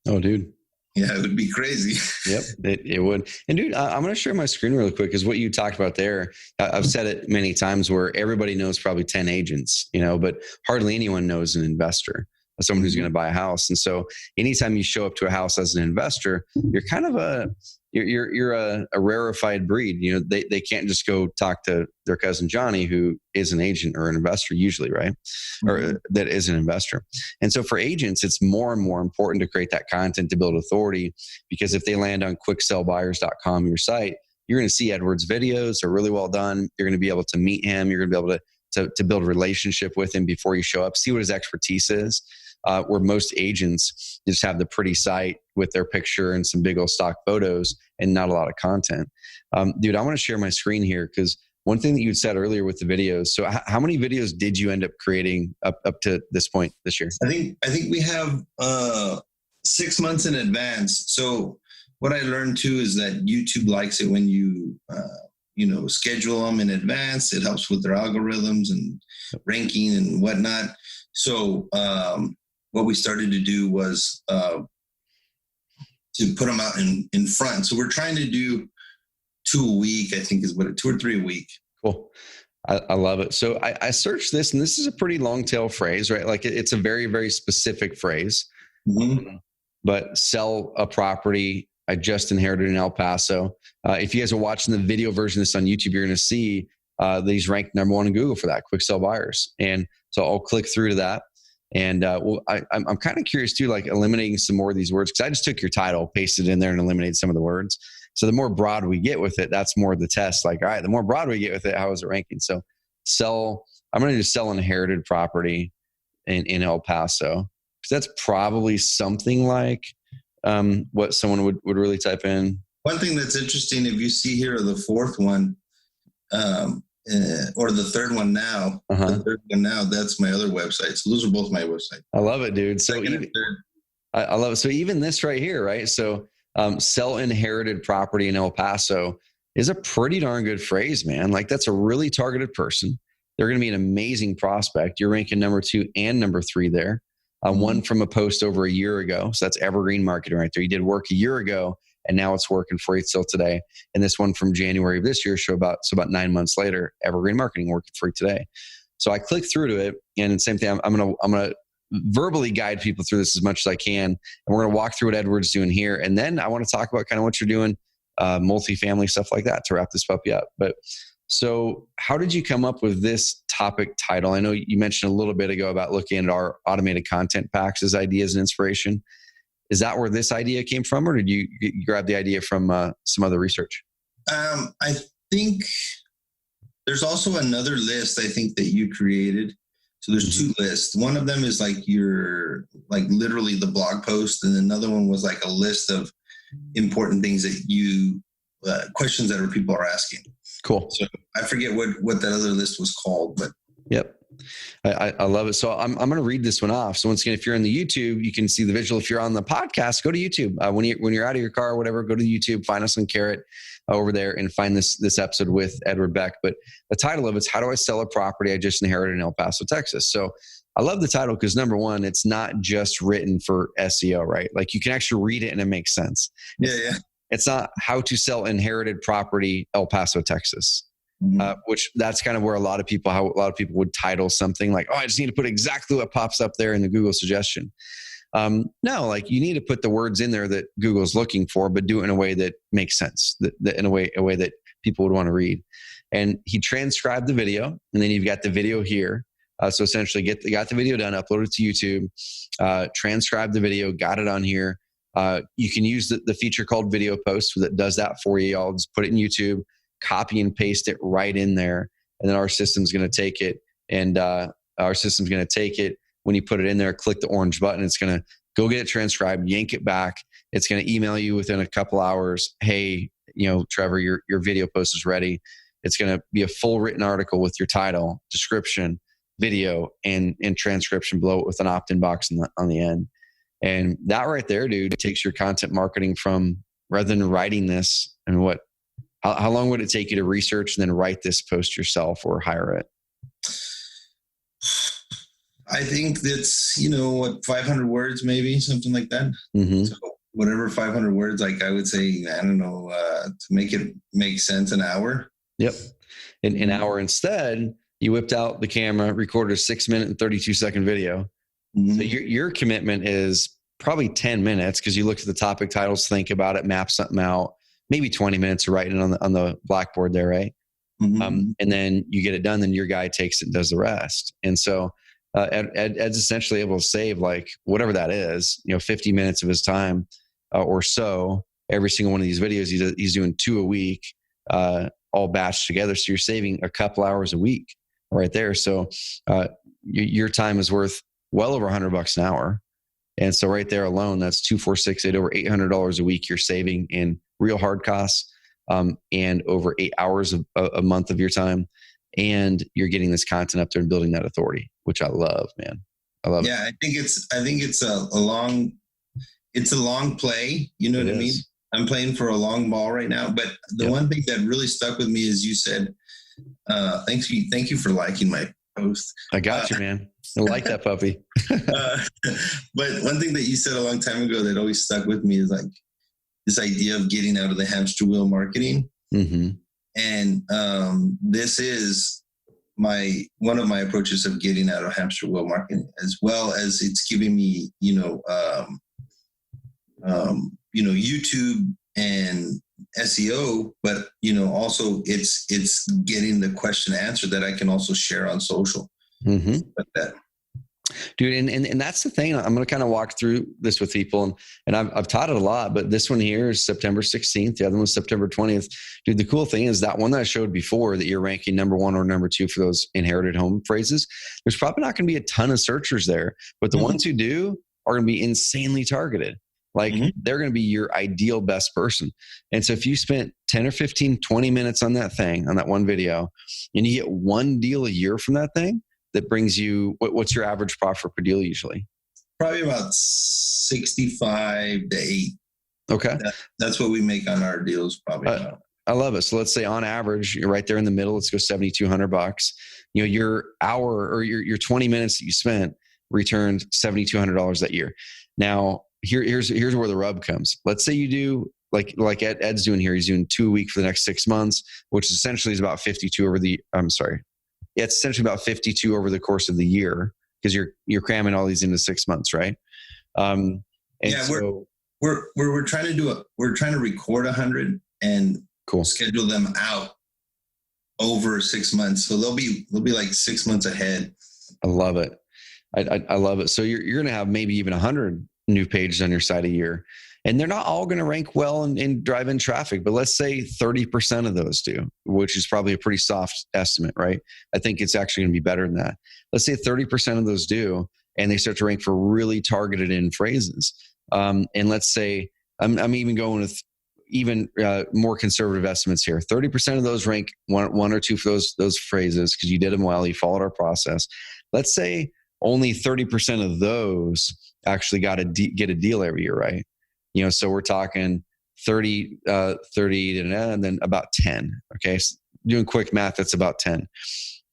oh, dude. Yeah, it would be crazy. Yep, it would. And dude, I'm going to share my screen really quick because what you talked about there, I've said it many times where everybody knows probably 10 agents, but hardly anyone knows an investor, someone who's going to buy a house. And so anytime you show up to a house as an investor, you're kind of you're a rarefied breed. They can't just go talk to their cousin Johnny, who is an agent or an investor usually, right? Mm-hmm. Or that is an investor. And so for agents, it's more and more important to create that content to build authority, because if they land on quicksellbuyers.com, your site, you're going to see Edward's videos are really well done. You're going to be able to meet him. You're going to be able to build a relationship with him before you show up, see what his expertise is. Where most agents just have the pretty site with their picture and some big old stock photos and not a lot of content. Dude, I want to share my screen here because one thing that you said earlier with the videos. So how many videos did you end up creating up to this point this year? I think we have 6 months in advance. So what I learned too is that YouTube likes it when you schedule them in advance. It helps with their algorithms and ranking and whatnot. So what we started to do was to put them out in front. So we're trying to do 2 a week, I think is 2 or 3 a week. Cool. I love it. So I searched this, and this is a pretty long tail phrase, right? Like it's a very, very specific phrase. Mm-hmm. But sell a property I just inherited in El Paso. If you guys are watching the video version of this on YouTube, you're going to see that he's ranked number 1 in Google for that, quick sell buyers. And so I'll click through to that. And I'm kind of curious too, like eliminating some more of these words, because I just took your title, pasted it in there, and eliminated some of the words. So the more broad we get with it, that's more the test. Like, all right, the more broad we get with it, how is it ranking? So I'm going to just sell inherited property in El Paso. So that's probably something like what someone would really type in. One thing that's interesting, if you see here the 4th one, or the 3rd one now, the 3rd one now, that's my other website. So those are both my website. I love it, dude. So I love it. So even this right here, right? So sell inherited property in El Paso is a pretty darn good phrase, man. Like that's a really targeted person. They're going to be an amazing prospect. You're ranking number 2 and number 3 there. One from a post over a year ago. So that's evergreen marketing right there. You did work a year ago, and now it's working for you still today. And this one from January of this year, about 9 months later, evergreen marketing working for you today. So I click through to it, and same thing. I'm gonna verbally guide people through this as much as I can, and we're gonna walk through what Edward's doing here, and then I want to talk about kind of what you're doing, multifamily stuff like that to wrap this puppy up. But so, how did you come up with this topic title? I know you mentioned a little bit ago about looking at our automated content packs as ideas and inspiration. Is that where this idea came from, or did you grab the idea from some other research? I think there's also another list I think that you created. So there's two lists. One of them is like literally the blog post, and another one was like a list of important things that you questions that people are asking. Cool. So I forget what that other list was called, but yep. I love it. So I'm going to read this one off. So once again, if you're in the YouTube, you can see the visual. If you're on the podcast, go to YouTube. When you're out of your car or whatever, go to YouTube, find us on Carrot over there and find this episode with Edward Beck. But the title of it's How Do I Sell a Property I Just Inherited in El Paso, Texas? So I love the title because number one, it's not just written for SEO, right? Like you can actually read it and it makes sense. Yeah. It's not how to sell inherited property, El Paso, Texas. Which that's kind of where how a lot of people would title something like, oh, I just need to put exactly what pops up there in the Google suggestion. No, like you need to put the words in there that Google's looking for, but do it in a way that makes sense, that in a way that people would want to read. And he transcribed the video, and then you've got the video here. So essentially got the video done, uploaded it to YouTube, transcribed the video, got it on here. You can use the feature called Video Post that does that for you. I'll just put it in YouTube, copy and paste it right in there. And then our system's going to take it. And when you put it in there, click the orange button. It's going to go get it transcribed, yank it back. It's going to email you within a couple hours. Hey, Trevor, your video post is ready. It's going to be a full written article with your title, description, video, and transcription below it with an opt-in box on the end. And that right there, dude, takes your content marketing from, rather than writing this, and how long would it take you to research and then write this post yourself or hire it? I think that's, 500 words, maybe something like that. Mm-hmm. So whatever 500 words, like I would say, I don't know, to make it make sense, an hour. Yep. An hour. Instead, you whipped out the camera, recorded a 6-minute and 32-second video. Mm-hmm. So your commitment is probably 10 minutes because you look at the topic titles, think about it, map something out. Maybe 20 minutes of writing it on the blackboard there, right? Mm-hmm. And then you get it done. Then your guy takes it and does the rest. And so Ed's essentially able to save like whatever that is, 50 minutes of his time or so. Every single one of these videos, he's doing 2 a week, all batched together. So you're saving a couple hours a week right there. So your time is worth well over $100 an hour. And so right there alone, that's 2, 4, 6, 8, over $800 a week you're saving in real hard costs, and over 8 hours a month of your time. And you're getting this content up there and building that authority, which I love, man. I love it. Yeah, I think it's a long play. You know what I mean? I'm playing for a long ball right now. But the one thing that really stuck with me is you said, thank you for liking my post. I got you, man. I like that puppy. But one thing that you said a long time ago that always stuck with me is like this idea of getting out of the hamster wheel marketing. Mm-hmm. And this is one of my approaches of getting out of hamster wheel marketing, as well as it's giving me, YouTube and SEO, but also it's getting the question answered that I can also share on social. Mm-hmm. Like that. Dude, and that's the thing. I'm going to kind of walk through this with people, and I've taught it a lot, but this one here is September 16th. The other one was September 20th. Dude, the cool thing is that one that I showed before that you're ranking number 1 or number 2 for those inherited home phrases, there's probably not going to be a ton of searchers there, but the ones who do are going to be insanely targeted. Like they're going to be your ideal best person. And so if you spent 10 or 15, 20 minutes on that thing, on that one video, and you get one deal a year from that thing, that brings you, what's your average profit per deal usually? Probably about 65 to 8. Okay. That's what we make on our deals probably. I love it. So let's say on average, you're right there in the middle. Let's go $7,200. Your hour or your 20 minutes that you spent returned $7,200 that year. Now, here's where the rub comes. Let's say you do like Ed's doing here. He's doing 2 a week for the next 6 months, which essentially is about 52 over the, it's essentially about 52 over the course of the year because you're cramming all these into 6 months, right? We're trying to record 100 and schedule them out over 6 months. So they'll be like 6 months ahead. I love it. I love it. So you're going to have maybe even 100 new pages on your site a year. And they're not all going to rank well and drive in traffic, but let's say 30% of those do, which is probably a pretty soft estimate, right? I think it's actually going to be better than that. Let's say 30% of those do, and they start to rank for really targeted in phrases. And let's say, I'm even going with even more conservative estimates here. 30% of those rank one or two for those phrases because you did them well, you followed our process. Let's say only 30% of those actually get a deal every year, right? So we're talking 30, and then about 10. Okay. So doing quick math, that's about 10.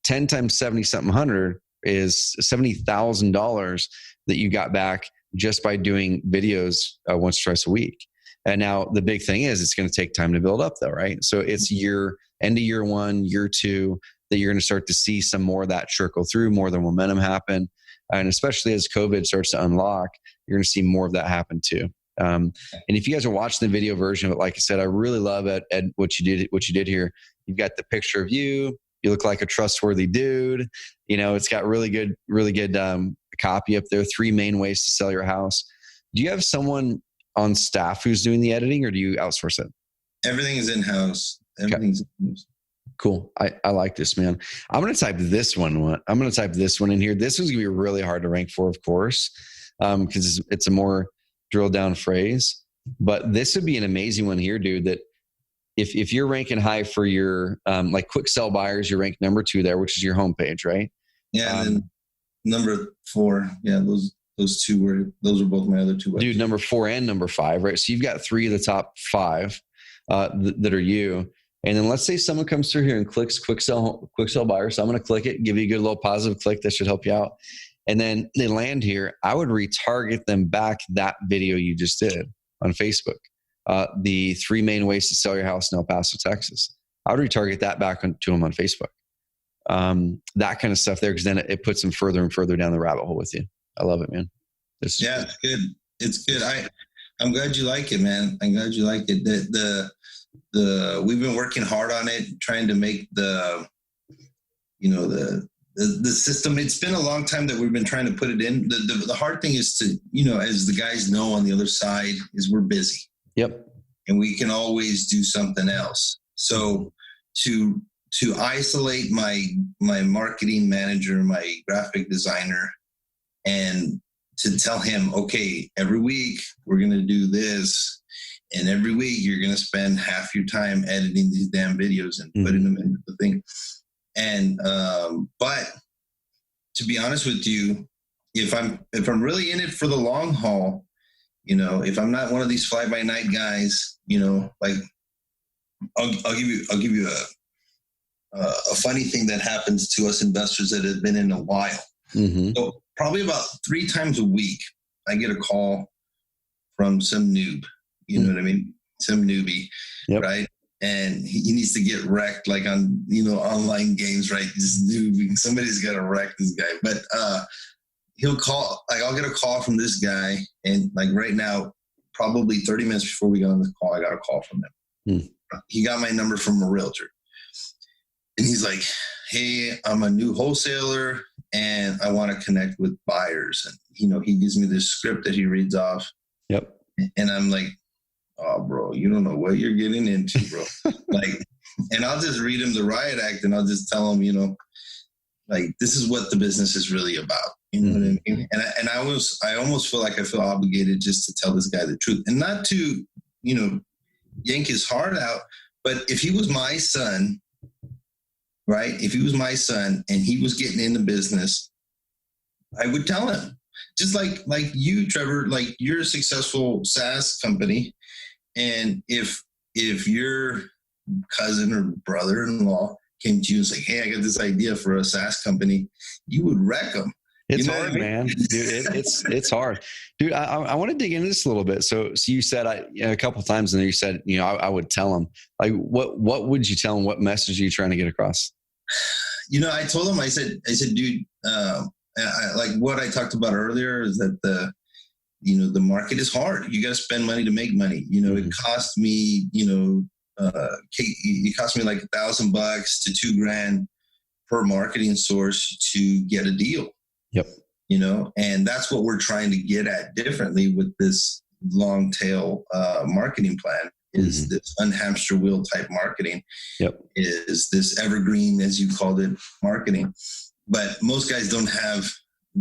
10 times 70 something hundred is $70,000 that you got back just by doing videos once or twice a week. And now the big thing is it's going to take time to build up though, right? So it's end of year one, year two, that you're going to start to see some more of that trickle through, more of the momentum happen. And especially as COVID starts to unlock, you're going to see more of that happen too. And if you guys are watching the video version of it, like I said, I really love it. Ed, what you did here. You've got the picture of you. You look like a trustworthy dude. It's got really good copy up there. 3 main ways to sell your house. Do you have someone on staff who's doing the editing, or do you outsource it? Everything is in-house. Everything's in-house. Cool. I like this, man. I'm going to type this one in here. This one's going to be really hard to rank for, of course, because it's a more drilled down phrase. But this would be an amazing one here, dude, that if you're ranking high for your like quick sell buyers, you're ranked number 2 there, which is your homepage, right? Yeah. And then number 4. Yeah. Those are both my other 2 websites. Dude, number 4 and number 5, right? So you've got 3 of the top 5 that are you. And then let's say someone comes through here and clicks quick sell buyer. So I'm going to click it, give you a good little positive click. That should help you out. And then they land here. I would retarget them back that video you just did on Facebook. The 3 main ways to sell your house in El Paso, Texas. I would retarget that back to them on Facebook. That kind of stuff there, because then it puts them further and further down the rabbit hole with you. I love it, man. It's good. It's good. I'm glad you like it, man. I'm glad you like it. We've been working hard on it, trying to make the system. It's been a long time that we've been trying to put it in. The hard thing is to, as the guys know on the other side, is we're busy. Yep. And we can always do something else. So to isolate my marketing manager, my graphic designer, and to tell him, okay, every week we're going to do this. And every week you're going to spend half your time editing these damn videos and putting them into the thing. And, but to be honest with you, if I'm really in it for the long haul, if I'm not one of these fly by night guys, like I'll give you a funny thing that happens to us investors that have been in a while. Mm-hmm. So probably about 3 times a week, I get a call from some noob. You know what I mean? Some newbie, yep. Right? And he needs to get wrecked, like on, online games, right? This newbie, somebody's got to wreck this guy. But he'll call, like I'll get a call from this guy. And like right now, probably 30 minutes before we got on this call, I got a call from him. He got my number from a realtor. And he's like, hey, I'm a new wholesaler and I want to connect with buyers. And, he gives me this script that he reads off. Yep. And I'm like, oh, bro, you don't know what you're getting into, bro. And I'll just read him the riot act and I'll just tell him, this is what the business is really about. You know what I mean? And I almost feel like I feel obligated just to tell this guy the truth and not to, yank his heart out. But if he was my son, right? If he was my son and he was getting in the business, I would tell him. Just like you, Trevor, like you're a successful SaaS company. And if your cousin or brother-in-law came to you and said, hey, I got this idea for a SaaS company, you would wreck them. It's hard, man. Dude, it's hard. Dude, I want to dig into this a little bit. So you said a couple of times in there, you said, I would tell them. Like, what would you tell them? What message are you trying to get across? I told him, I said, dude, like what I talked about earlier is that the market is hard. You got to spend money to make money. It cost me, it cost me like $1,000 to $2,000 per marketing source to get a deal. Yep. and that's what we're trying to get at differently with this long tail marketing plan is this unhamster wheel type marketing. Yep. Is this evergreen, as you called it, marketing. But most guys don't have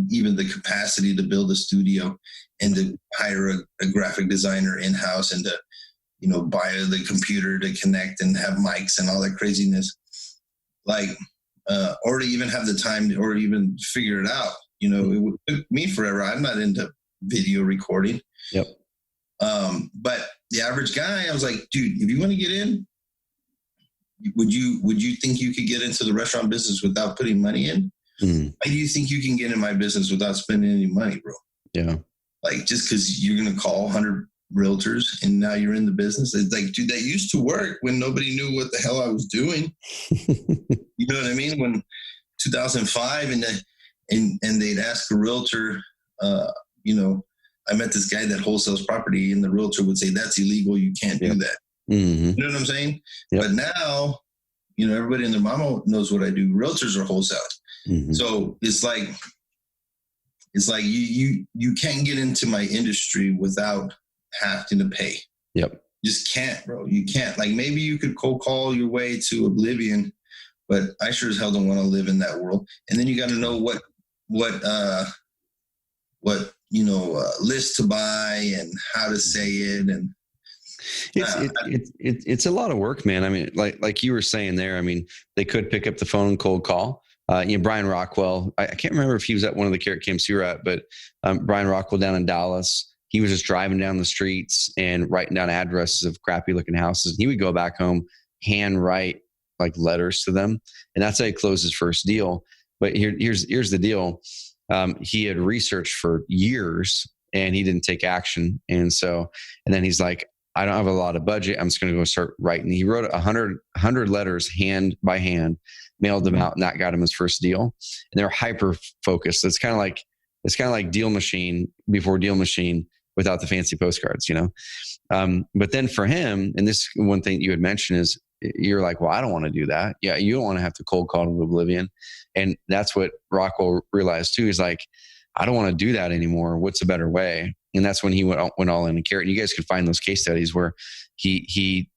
even the capacity to build a studio and to hire a graphic designer in-house and to, buy the computer to connect and have mics and all that craziness. Or to even have the time or even figure it out. It took me forever. I'm not into video recording. Yep. But the average guy, I was like, dude, if you want to get in, would you think you could get into the restaurant business without putting money in? Why do you think you can get in my business without spending any money, bro? Yeah. Just because you're going to call 100 realtors and now you're in the business. It's like, dude, that used to work when nobody knew what the hell I was doing. You know what I mean? When 2005 and they'd ask a realtor, I met this guy that wholesales property and the realtor would say, that's illegal. You can't do that. You know what I'm saying? Yep. But now, everybody and their mama knows what I do. Realtors are wholesaling. So it's like you can't get into my industry without having to pay. Yep. Just can't, bro. You can't. Maybe you could cold call your way to oblivion, but I sure as hell don't want to live in that world. And then you got to know what list to buy and how to say it. And it's a lot of work, man. I mean, like you were saying there, I mean, they could pick up the phone and cold call. Brian Rockwell, I can't remember if he was at one of the carrot camps you were at, but Brian Rockwell down in Dallas, he was just driving down the streets and writing down addresses of crappy looking houses. He would go back home, hand write letters to them. And that's how he closed his first deal. But here's the deal. He had researched for years and he didn't take action. And then he's like, I don't have a lot of budget. I'm just going to go start writing. He wrote 100 letters hand by hand, mailed them out, and that got him his first deal. And they're hyper focused. It's kind of like Deal Machine before Deal Machine without the fancy postcards, But then for him, and this one thing you had mentioned is you're like, well, I don't want to do that. Yeah, you don't want to have to cold call to oblivion. And that's what Rockwell realized too. He's like, I don't want to do that anymore. What's a better way? And that's when he went all in. And Carrot, you guys could find those case studies where he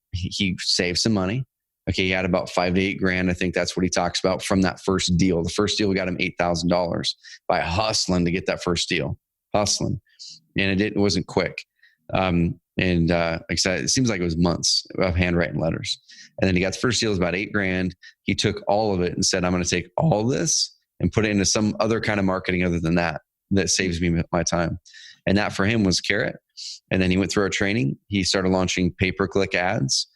saved some money. Okay, he had about $5,000 to $8,000. I think that's what he talks about from that first deal. The first deal got him $8,000 by hustling to get that first deal, and it wasn't quick. Like I said, it seems like it was months of handwriting letters. And then he got the first deal, it was about $8,000. He took all of it and said, I'm going to take all this and put it into some other kind of marketing other than that saves me my time. And that for him was Carrot. And then he went through our training. He started launching pay-per-click ads,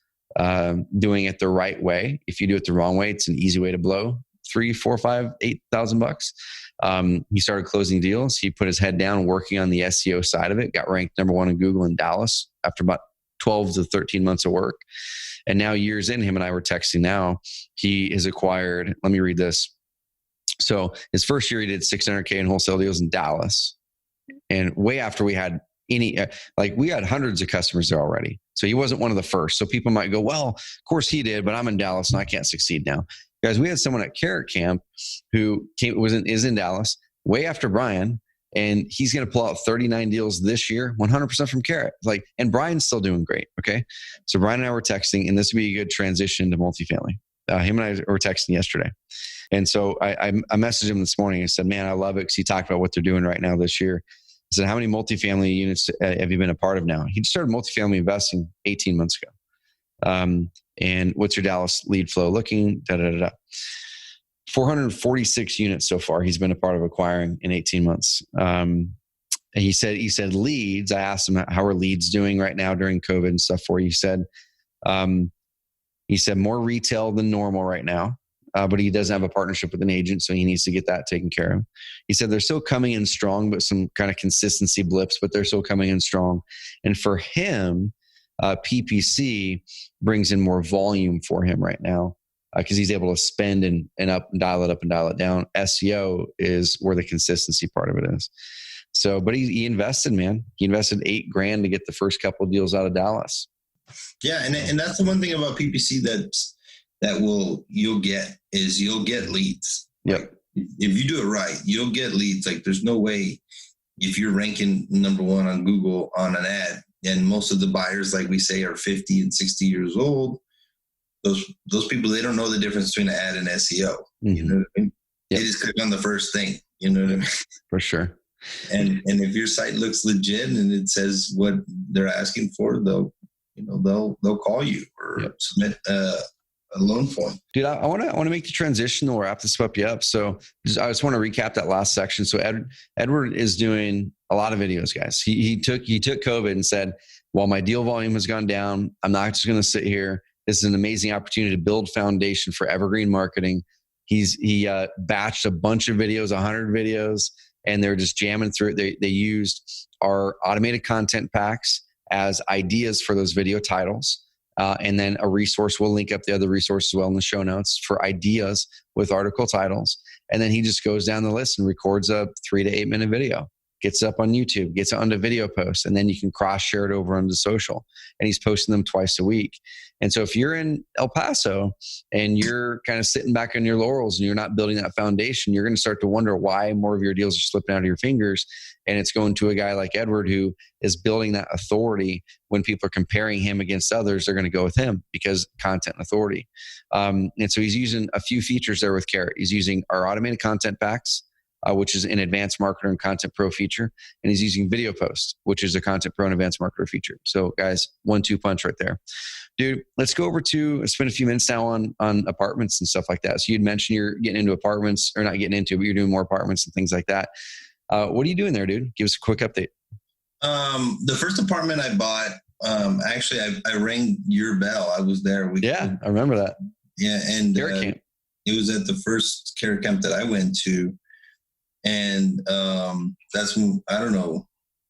doing it the right way. If you do it the wrong way, it's an easy way to blow $3,000, $4,000, $5,000, $8,000. He started closing deals. He put his head down working on the SEO side of it, got ranked #1 in Google in Dallas after about 12 to 13 months of work. And now years in, him and I were texting now, he has acquired, let me read this. So his first year, he did $600K in wholesale deals in Dallas. And way after we had we had hundreds of customers there already. So he wasn't one of the first. So people might go, well, of course he did, but I'm in Dallas and I can't succeed now. Guys, we had someone at Carrot Camp who is in Dallas way after Brian, and he's going to pull out 39 deals this year, 100% from Carrot. And Brian's still doing great. Okay. So Brian and I were texting, and this would be a good transition to multifamily. Him and I were texting yesterday. And so I messaged him this morning and said, man, I love it because he talked about what they're doing right now this year. I said, how many multifamily units have you been a part of now? He started multifamily investing 18 months ago. And what's your Dallas lead flow looking? 446 units so far he's been a part of acquiring in 18 months. And he said leads. I asked him, how are leads doing right now during COVID and stuff for you? He said more retail than normal right now. But he doesn't have a partnership with an agent, so he needs to get that taken care of. He said they're still coming in strong, but some kind of consistency blips, but they're still coming in strong. And for him, PPC brings in more volume for him right now because he's able to spend and dial it up and dial it down. SEO is where the consistency part of it is. So, but he invested, man. He invested $8,000 to get the first couple of deals out of Dallas. Yeah, and that's the one thing about PPC you'll get leads. Yep. if you do it right, you'll get leads. Like there's no way if you're ranking number one on Google on an ad, and most of the buyers, like we say, are 50 and 60 years old. Those people, they don't know the difference between an ad and SEO. You know what I mean? Yep. They just click on the first thing. You know what I mean? For sure. And if your site looks legit and it says what they're asking for, they'll call you or submit a loan form. Dude, I want to make the transition. We'll wrap this up. So I just want to recap that last section. So Edward is doing a lot of videos, guys. He took COVID and said, "While my deal volume has gone down, I'm not just going to sit here. This is an amazing opportunity to build foundation for evergreen marketing." He batched a bunch of videos, 100 videos, and they're just jamming through it. They used our automated content packs as ideas for those video titles. And then a resource, we'll link up the other resources as well in the show notes for ideas with article titles. And then he just goes down the list and records a 3 to 8 minute video, gets up on YouTube, gets it onto video posts, and then you can cross share it over onto social. And he's posting them twice a week. And so if you're in El Paso and you're kind of sitting back on your laurels and you're not building that foundation, you're going to start to wonder why more of your deals are slipping out of your fingers. And it's going to a guy like Edward who is building that authority. When people are comparing him against others, they're going to go with him because content and authority. And so he's using a few features there with Carrot. He's using our automated content packs, which is an advanced marketer and content pro feature. And he's using video post, which is a content pro and advanced marketer feature. So guys, 1-2 punch right there. Dude, let's go over to spend a few minutes now on apartments and stuff like that. So you'd mentioned you're getting into apartments, or not getting into, but you're doing more apartments and things like that. What are you doing there, dude? Give us a quick update. The first apartment I bought, actually I rang your bell. I was there. I remember that. Yeah. And Carrot camp. It was at the first Carrot camp that I went to. And that's when, I don't know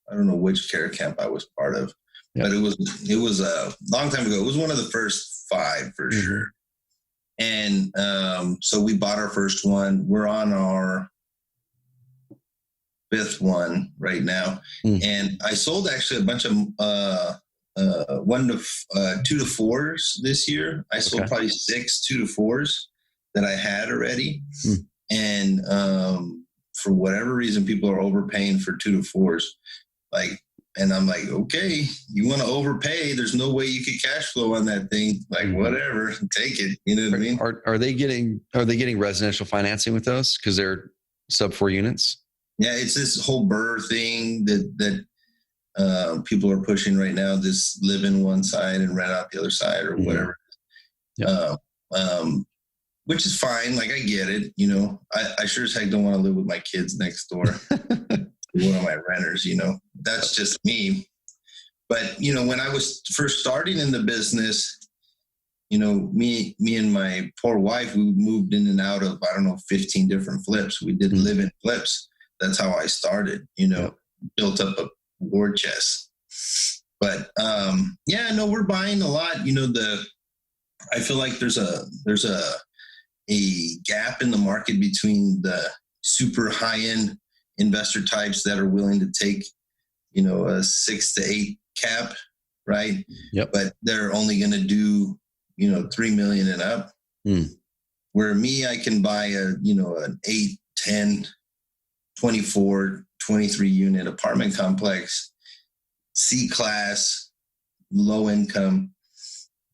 which Carrot camp I was part of, but it was a long time ago. It was one of the first 5 for sure. And so we bought our first one. We're on our 5th one right now. And I sold actually a bunch of 2 to 4s this year. I sold probably 6 2 to 4s that I had already. And for whatever reason, people are overpaying for 2 to 4s. And I'm like, okay, you want to overpay? There's no way you could cash flow on that thing. Like, whatever, take it. You know what I mean? Are they getting residential financing with those because they're sub 4 units? Yeah, it's this whole Burr thing that people are pushing right now. This live in one side and rent out the other side, or whatever. Which is fine. Like, I get it. You know, I sure as heck don't want to live with my kids next door. One of my renters, you know, that's just me. But, you know, when I was first starting in the business, you know, me and my poor wife, we moved in and out of, 15 different flips. We did live-in flips. That's how I started, you know, built up a war chest. But, we're buying a lot. You know, I feel like there's a gap in the market between the super high-end investor types that are willing to take, you know, a 6 to 8 cap, right? Yep. But they're only going to do, you know, 3 million and up. Where me, I can buy an 8, 10, 24, 23 unit apartment complex, C-class, low income,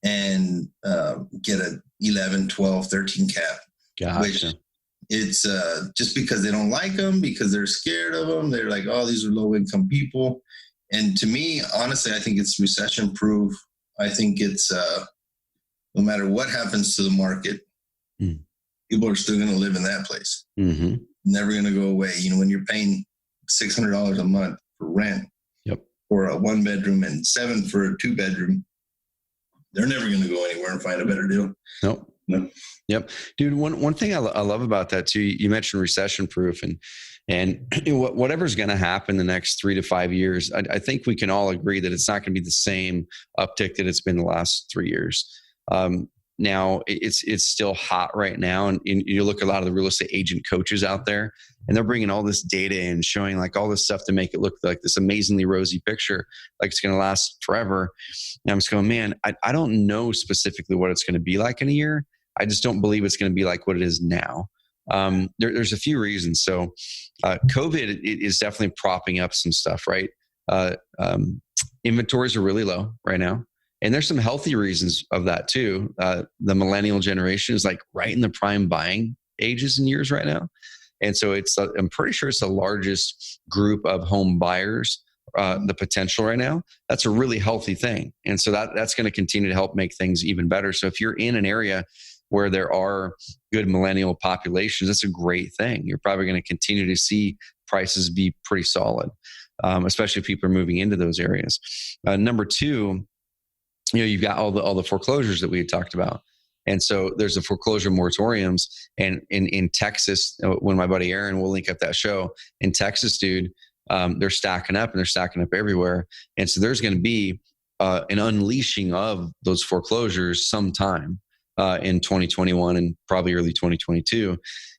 and get a 11, 12, 13 cap. Gotcha. Which it's just because they don't like them, because they're scared of them. They're like, oh, these are low income people. And to me, honestly, I think it's recession proof. I think it's no matter what happens to the market, people are still going to live in that place. Never going to go away. You know, when you're paying $600 a month for rent for a 1 bedroom and $7 for a 2 bedroom, they're never going to go anywhere and find a better deal. Nope. Yep. Dude, one thing I love about that too, you mentioned recession proof and whatever's going to happen the next 3 to 5 years, I think we can all agree that it's not going to be the same uptick that it's been the last 3 years. Now it's still hot right now. And you look at a lot of the real estate agent coaches out there, and they're bringing all this data in, showing like all this stuff to make it look like this amazingly rosy picture, like it's going to last forever. And I'm just going, man, I don't know specifically what it's going to be like in a year. I just don't believe it's going to be like what it is now. There's a few reasons. So COVID is definitely propping up some stuff, right? Inventories are really low right now. And there's some healthy reasons of that too. The millennial generation is like right in the prime buying ages and years right now. And so I'm pretty sure it's the largest group of home buyers, the potential right now. That's a really healthy thing. And so that's going to continue to help make things even better. So if you're in an area where there are good millennial populations, that's a great thing. You're probably going to continue to see prices be pretty solid, especially if people are moving into those areas. Number two, you've got all the foreclosures that we had talked about. And so there's the foreclosure moratoriums. And in Texas, when my buddy Aaron, we'll link up that show, in Texas, dude, they're stacking up and they're stacking up everywhere. And so there's going to be an unleashing of those foreclosures sometime in 2021 and probably early 2022.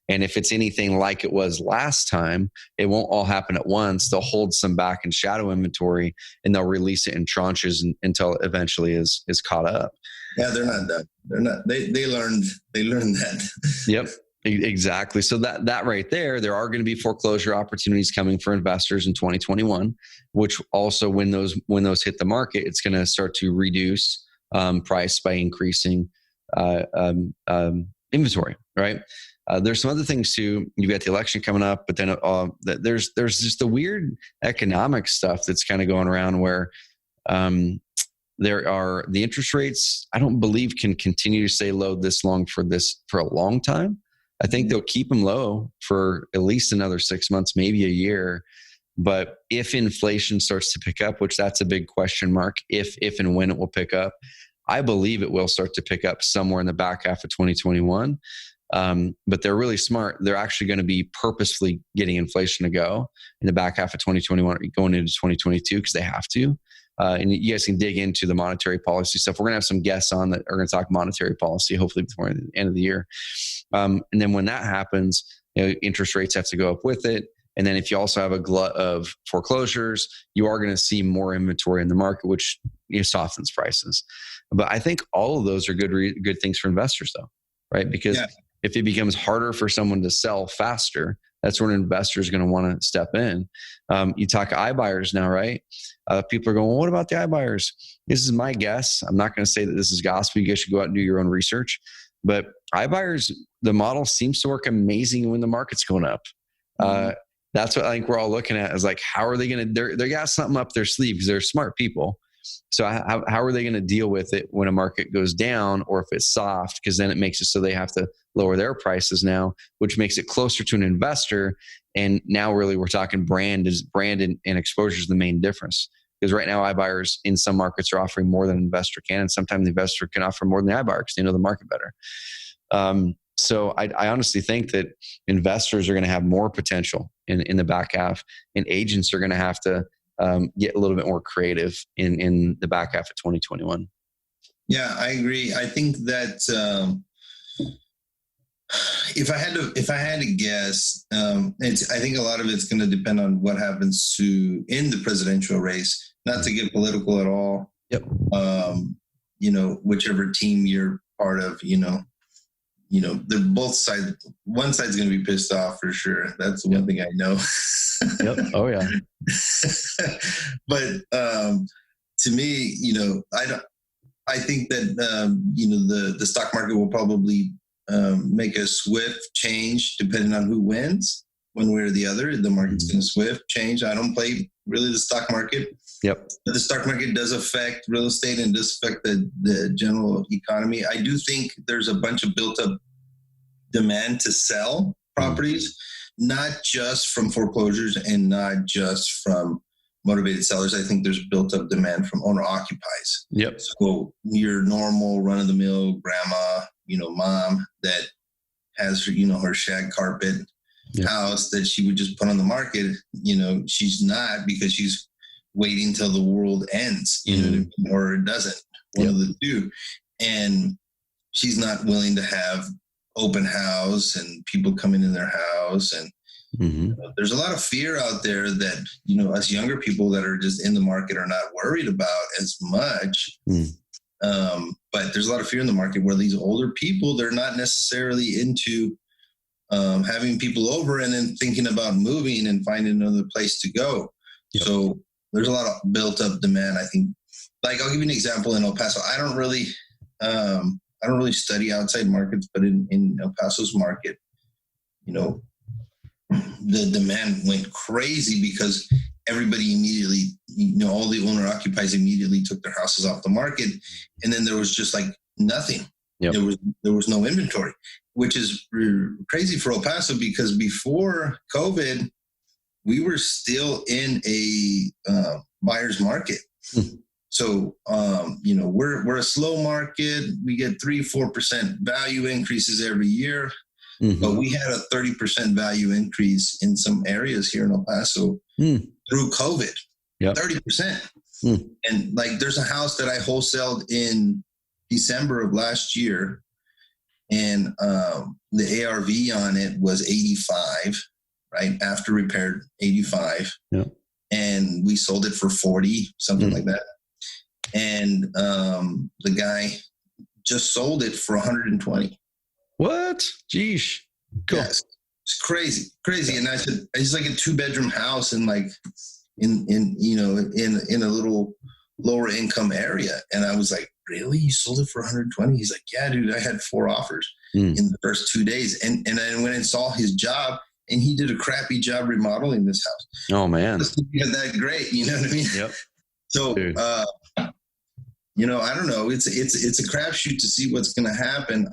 And if it's anything like it was last time, it won't all happen at once. They'll hold some back in shadow inventory and they'll release it in tranches until it eventually is caught up. Yeah, they're not done. They're not. They learned that. Yep, exactly. So that right there are going to be foreclosure opportunities coming for investors in 2021, which also when those hit the market, it's going to start to reduce price by increasing inventory, right? There's some other things too. You've got the election coming up, but then there's just the weird economic stuff that's kind of going around where there are the interest rates, I don't believe can continue to stay low this long for a long time. I think they'll keep them low for at least another 6 months, maybe a year. But if inflation starts to pick up, which that's a big question mark, if and when it will pick up, I believe it will start to pick up somewhere in the back half of 2021. But they're really smart. They're actually going to be purposefully getting inflation to go in the back half of 2021, going into 2022, because they have to. And you guys can dig into the monetary policy stuff. We're going to have some guests on that are going to talk monetary policy, hopefully before the end of the year. And then when that happens, interest rates have to go up with it. And then if you also have a glut of foreclosures, you are going to see more inventory in the market, which softens prices. But I think all of those are good things for investors, though, right? Because if it becomes harder for someone to sell faster, that's when investors are going to want to step in. You talk to iBuyers now, right? People are going, well, what about the iBuyers? This is my guess. I'm not going to say that this is gospel. You guys should go out and do your own research. But iBuyers, the model seems to work amazing when the market's going up. That's what I think we're all looking at is like, how are they going to, they got something up their sleeve because they're smart people. So how are they going to deal with it when a market goes down or if it's soft? Because then it makes it so they have to lower their prices now, which makes it closer to an investor. And now really we're talking brand and exposure is the main difference. Because right now iBuyers in some markets are offering more than an investor can. And sometimes the investor can offer more than the iBuyer because they know the market better. So I honestly think that investors are going to have more potential in the back half, and agents are going to have to get a little bit more creative in the back half of 2021. Yeah, I agree. I think that if I had to guess, I think a lot of it's going to depend on what happens in the presidential race. Not to get political at all. Yep. Whichever team you're part of, they're both sides. One side's going to be pissed off for sure. That's the one thing I know. Yep. Oh yeah. But to me, I think that the stock market will probably make a swift change depending on who wins. One way or the other, the market's going to swift change. I don't play really the stock market. Yep. But the stock market does affect real estate and does affect the general economy. I do think there's a bunch of built up demand to sell properties, not just from foreclosures and not just from motivated sellers. I think there's built up demand from owner occupies. Yep. So your normal run of the mill grandma, mom that has her shag carpet house that she would just put on the market. She's not, because she's waiting till the world ends, or it doesn't, one of the two. And she's not willing to have open house and people coming in their house. And there's a lot of fear out there that, us younger people that are just in the market are not worried about as much. But there's a lot of fear in the market where these older people, they're not necessarily into having people over and then thinking about moving and finding another place to go. Yep. So there's a lot of built up demand. I think, like, I'll give you an example in El Paso. I don't really study outside markets, but in El Paso's market, the demand went crazy because everybody immediately, all the owner occupiers immediately took their houses off the market. And then there was just like nothing. Yep. There was no inventory, which is crazy for El Paso because before COVID, we were still in a buyer's market. So, we're a slow market. We get 3-4% value increases every year. But we had a 30% value increase in some areas here in El Paso through COVID. Yep. 30%. And like, there's a house that I wholesaled in December of last year, and the ARV on it was 85, right? After repaired, 85. Yep. And we sold it for 40, something like that. And the guy just sold it for 120. What? Geesh. Cool. Yes. It's crazy. And I said, it's like a 2-bedroom house in like, in a little lower income area. And I was like, really? You sold it for 120? He's like, yeah, dude, I had 4 offers in the first 2 days. And I went and saw his job, and he did a crappy job remodeling this house. Oh man. That great. You know what I mean? Yep. So, I don't know. It's a crapshoot to see what's going to happen.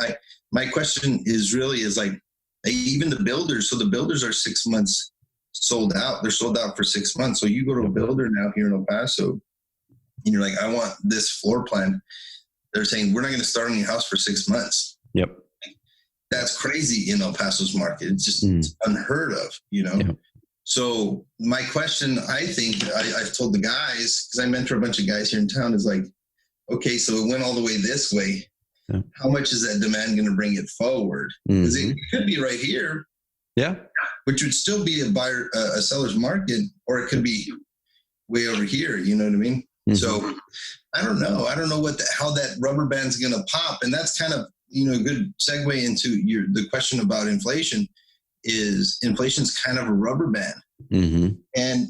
My question is like, even the builders. So the builders are 6 months sold out. They're sold out for 6 months. So you go to a builder now here in El Paso, and you're like, I want this floor plan. They're saying, we're not going to start on your house for 6 months. Yep. That's crazy in El Paso's market. It's just it's unheard of, Yep. So my question, I think I've told the guys, because I mentor a bunch of guys here in town, is like, okay, so it went all the way this way. Yeah. How much is that demand going to bring it forward? Because it could be right here. Yeah. Which would still be a seller's market, or it could be way over here. You know what I mean? So I don't know. I don't know how that rubber band's going to pop. And that's kind of, a good segue into the question about inflation. Is inflation's kind of a rubber band. And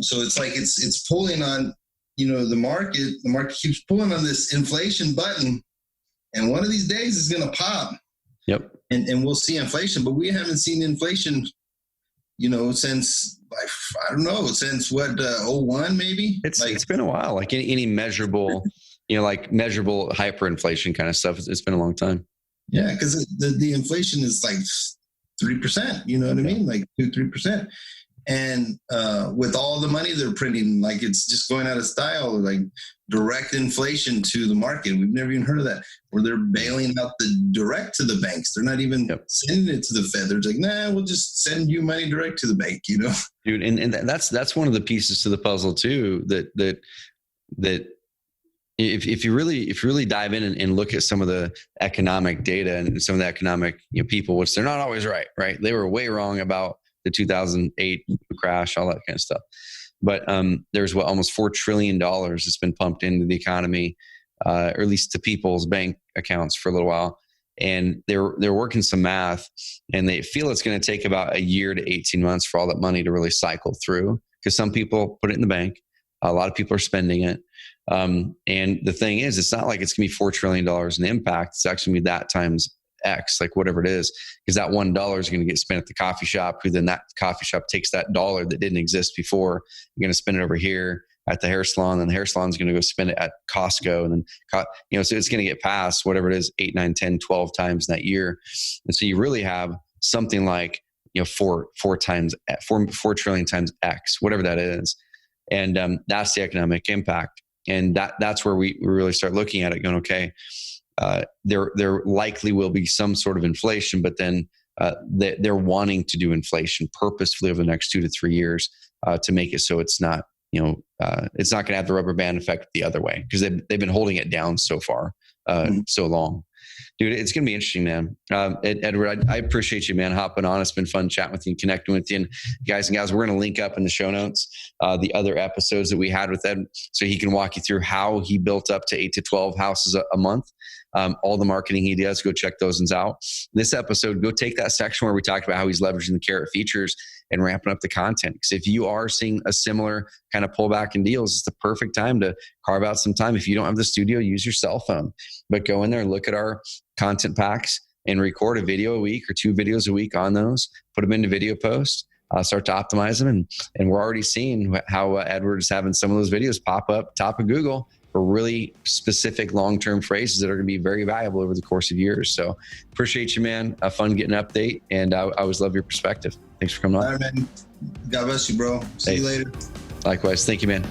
so it's like, it's pulling on, the market keeps pulling on this inflation button, and one of these days it's going to pop. Yep. And we'll see inflation, but we haven't seen inflation, since, I don't know, since what, 01 maybe? It's been a while, like any measurable, like measurable hyperinflation kind of stuff. It's been a long time. Yeah. Cause the inflation is like 3%, you know what I mean? Like 2-3%. And with all the money they're printing, like, it's just going out of style, like direct inflation to the market. We've never even heard of that, where they're bailing out the direct to the banks. They're not even sending it to the Fed. They're like, nah, we'll just send you money direct to the bank, Dude. And that's one of the pieces to the puzzle too, that if you really dive in and look at some of the economic data and some of the economic people, which they're not always right? They were way wrong about the 2008 crash, all that kind of stuff. But there's almost $4 trillion that's been pumped into the economy, or at least to people's bank accounts for a little while. And they're working some math, and they feel it's going to take about a year to 18 months for all that money to really cycle through, because some people put it in the bank. A lot of people are spending it. And the thing is, it's not like it's going to be $4 trillion in impact. It's actually going to be that times X, like whatever it is, because that $1 is going to get spent at the coffee shop, who then that coffee shop takes that dollar that didn't exist before. You're going to spend it over here at the hair salon, and the hair salon is going to go spend it at Costco. And then, so it's going to get passed, whatever it is, 8, 9, 10, 12 times that year. And so you really have something like, 4 trillion times X, whatever that is. And that's the economic impact. And that's where we really start looking at it going, okay, there likely will be some sort of inflation, but then they're wanting to do inflation purposefully over the next 2 to 3 years to make it so it's not, it's not going to have the rubber band effect the other way, because they've been holding it down so far, so long. Dude, it's going to be interesting, man. Edward, I appreciate you, man, hopping on. It's been fun chatting with you and connecting with you. And guys and gals, we're going to link up in the show notes the other episodes that we had with Ed, so he can walk you through how he built up to 8 to 12 houses a month. All the marketing he does, go check those ones out. This episode, go take that section where we talked about how he's leveraging the Carrot features and ramping up the content. Because if you are seeing a similar kind of pullback in deals, it's the perfect time to carve out some time. If you don't have the studio, use your cell phone, but go in there and look at our content packs and record a video a week or 2 videos a week on those, put them into video post, start to optimize them. And we're already seeing how Edward is having some of those videos pop up top of Google for really specific long-term phrases that are going to be very valuable over the course of years. So appreciate you, man. Fun getting an update. And I always love your perspective. Thanks for coming on. All right, man. God bless you, bro. See you later. Likewise. Thank you, man.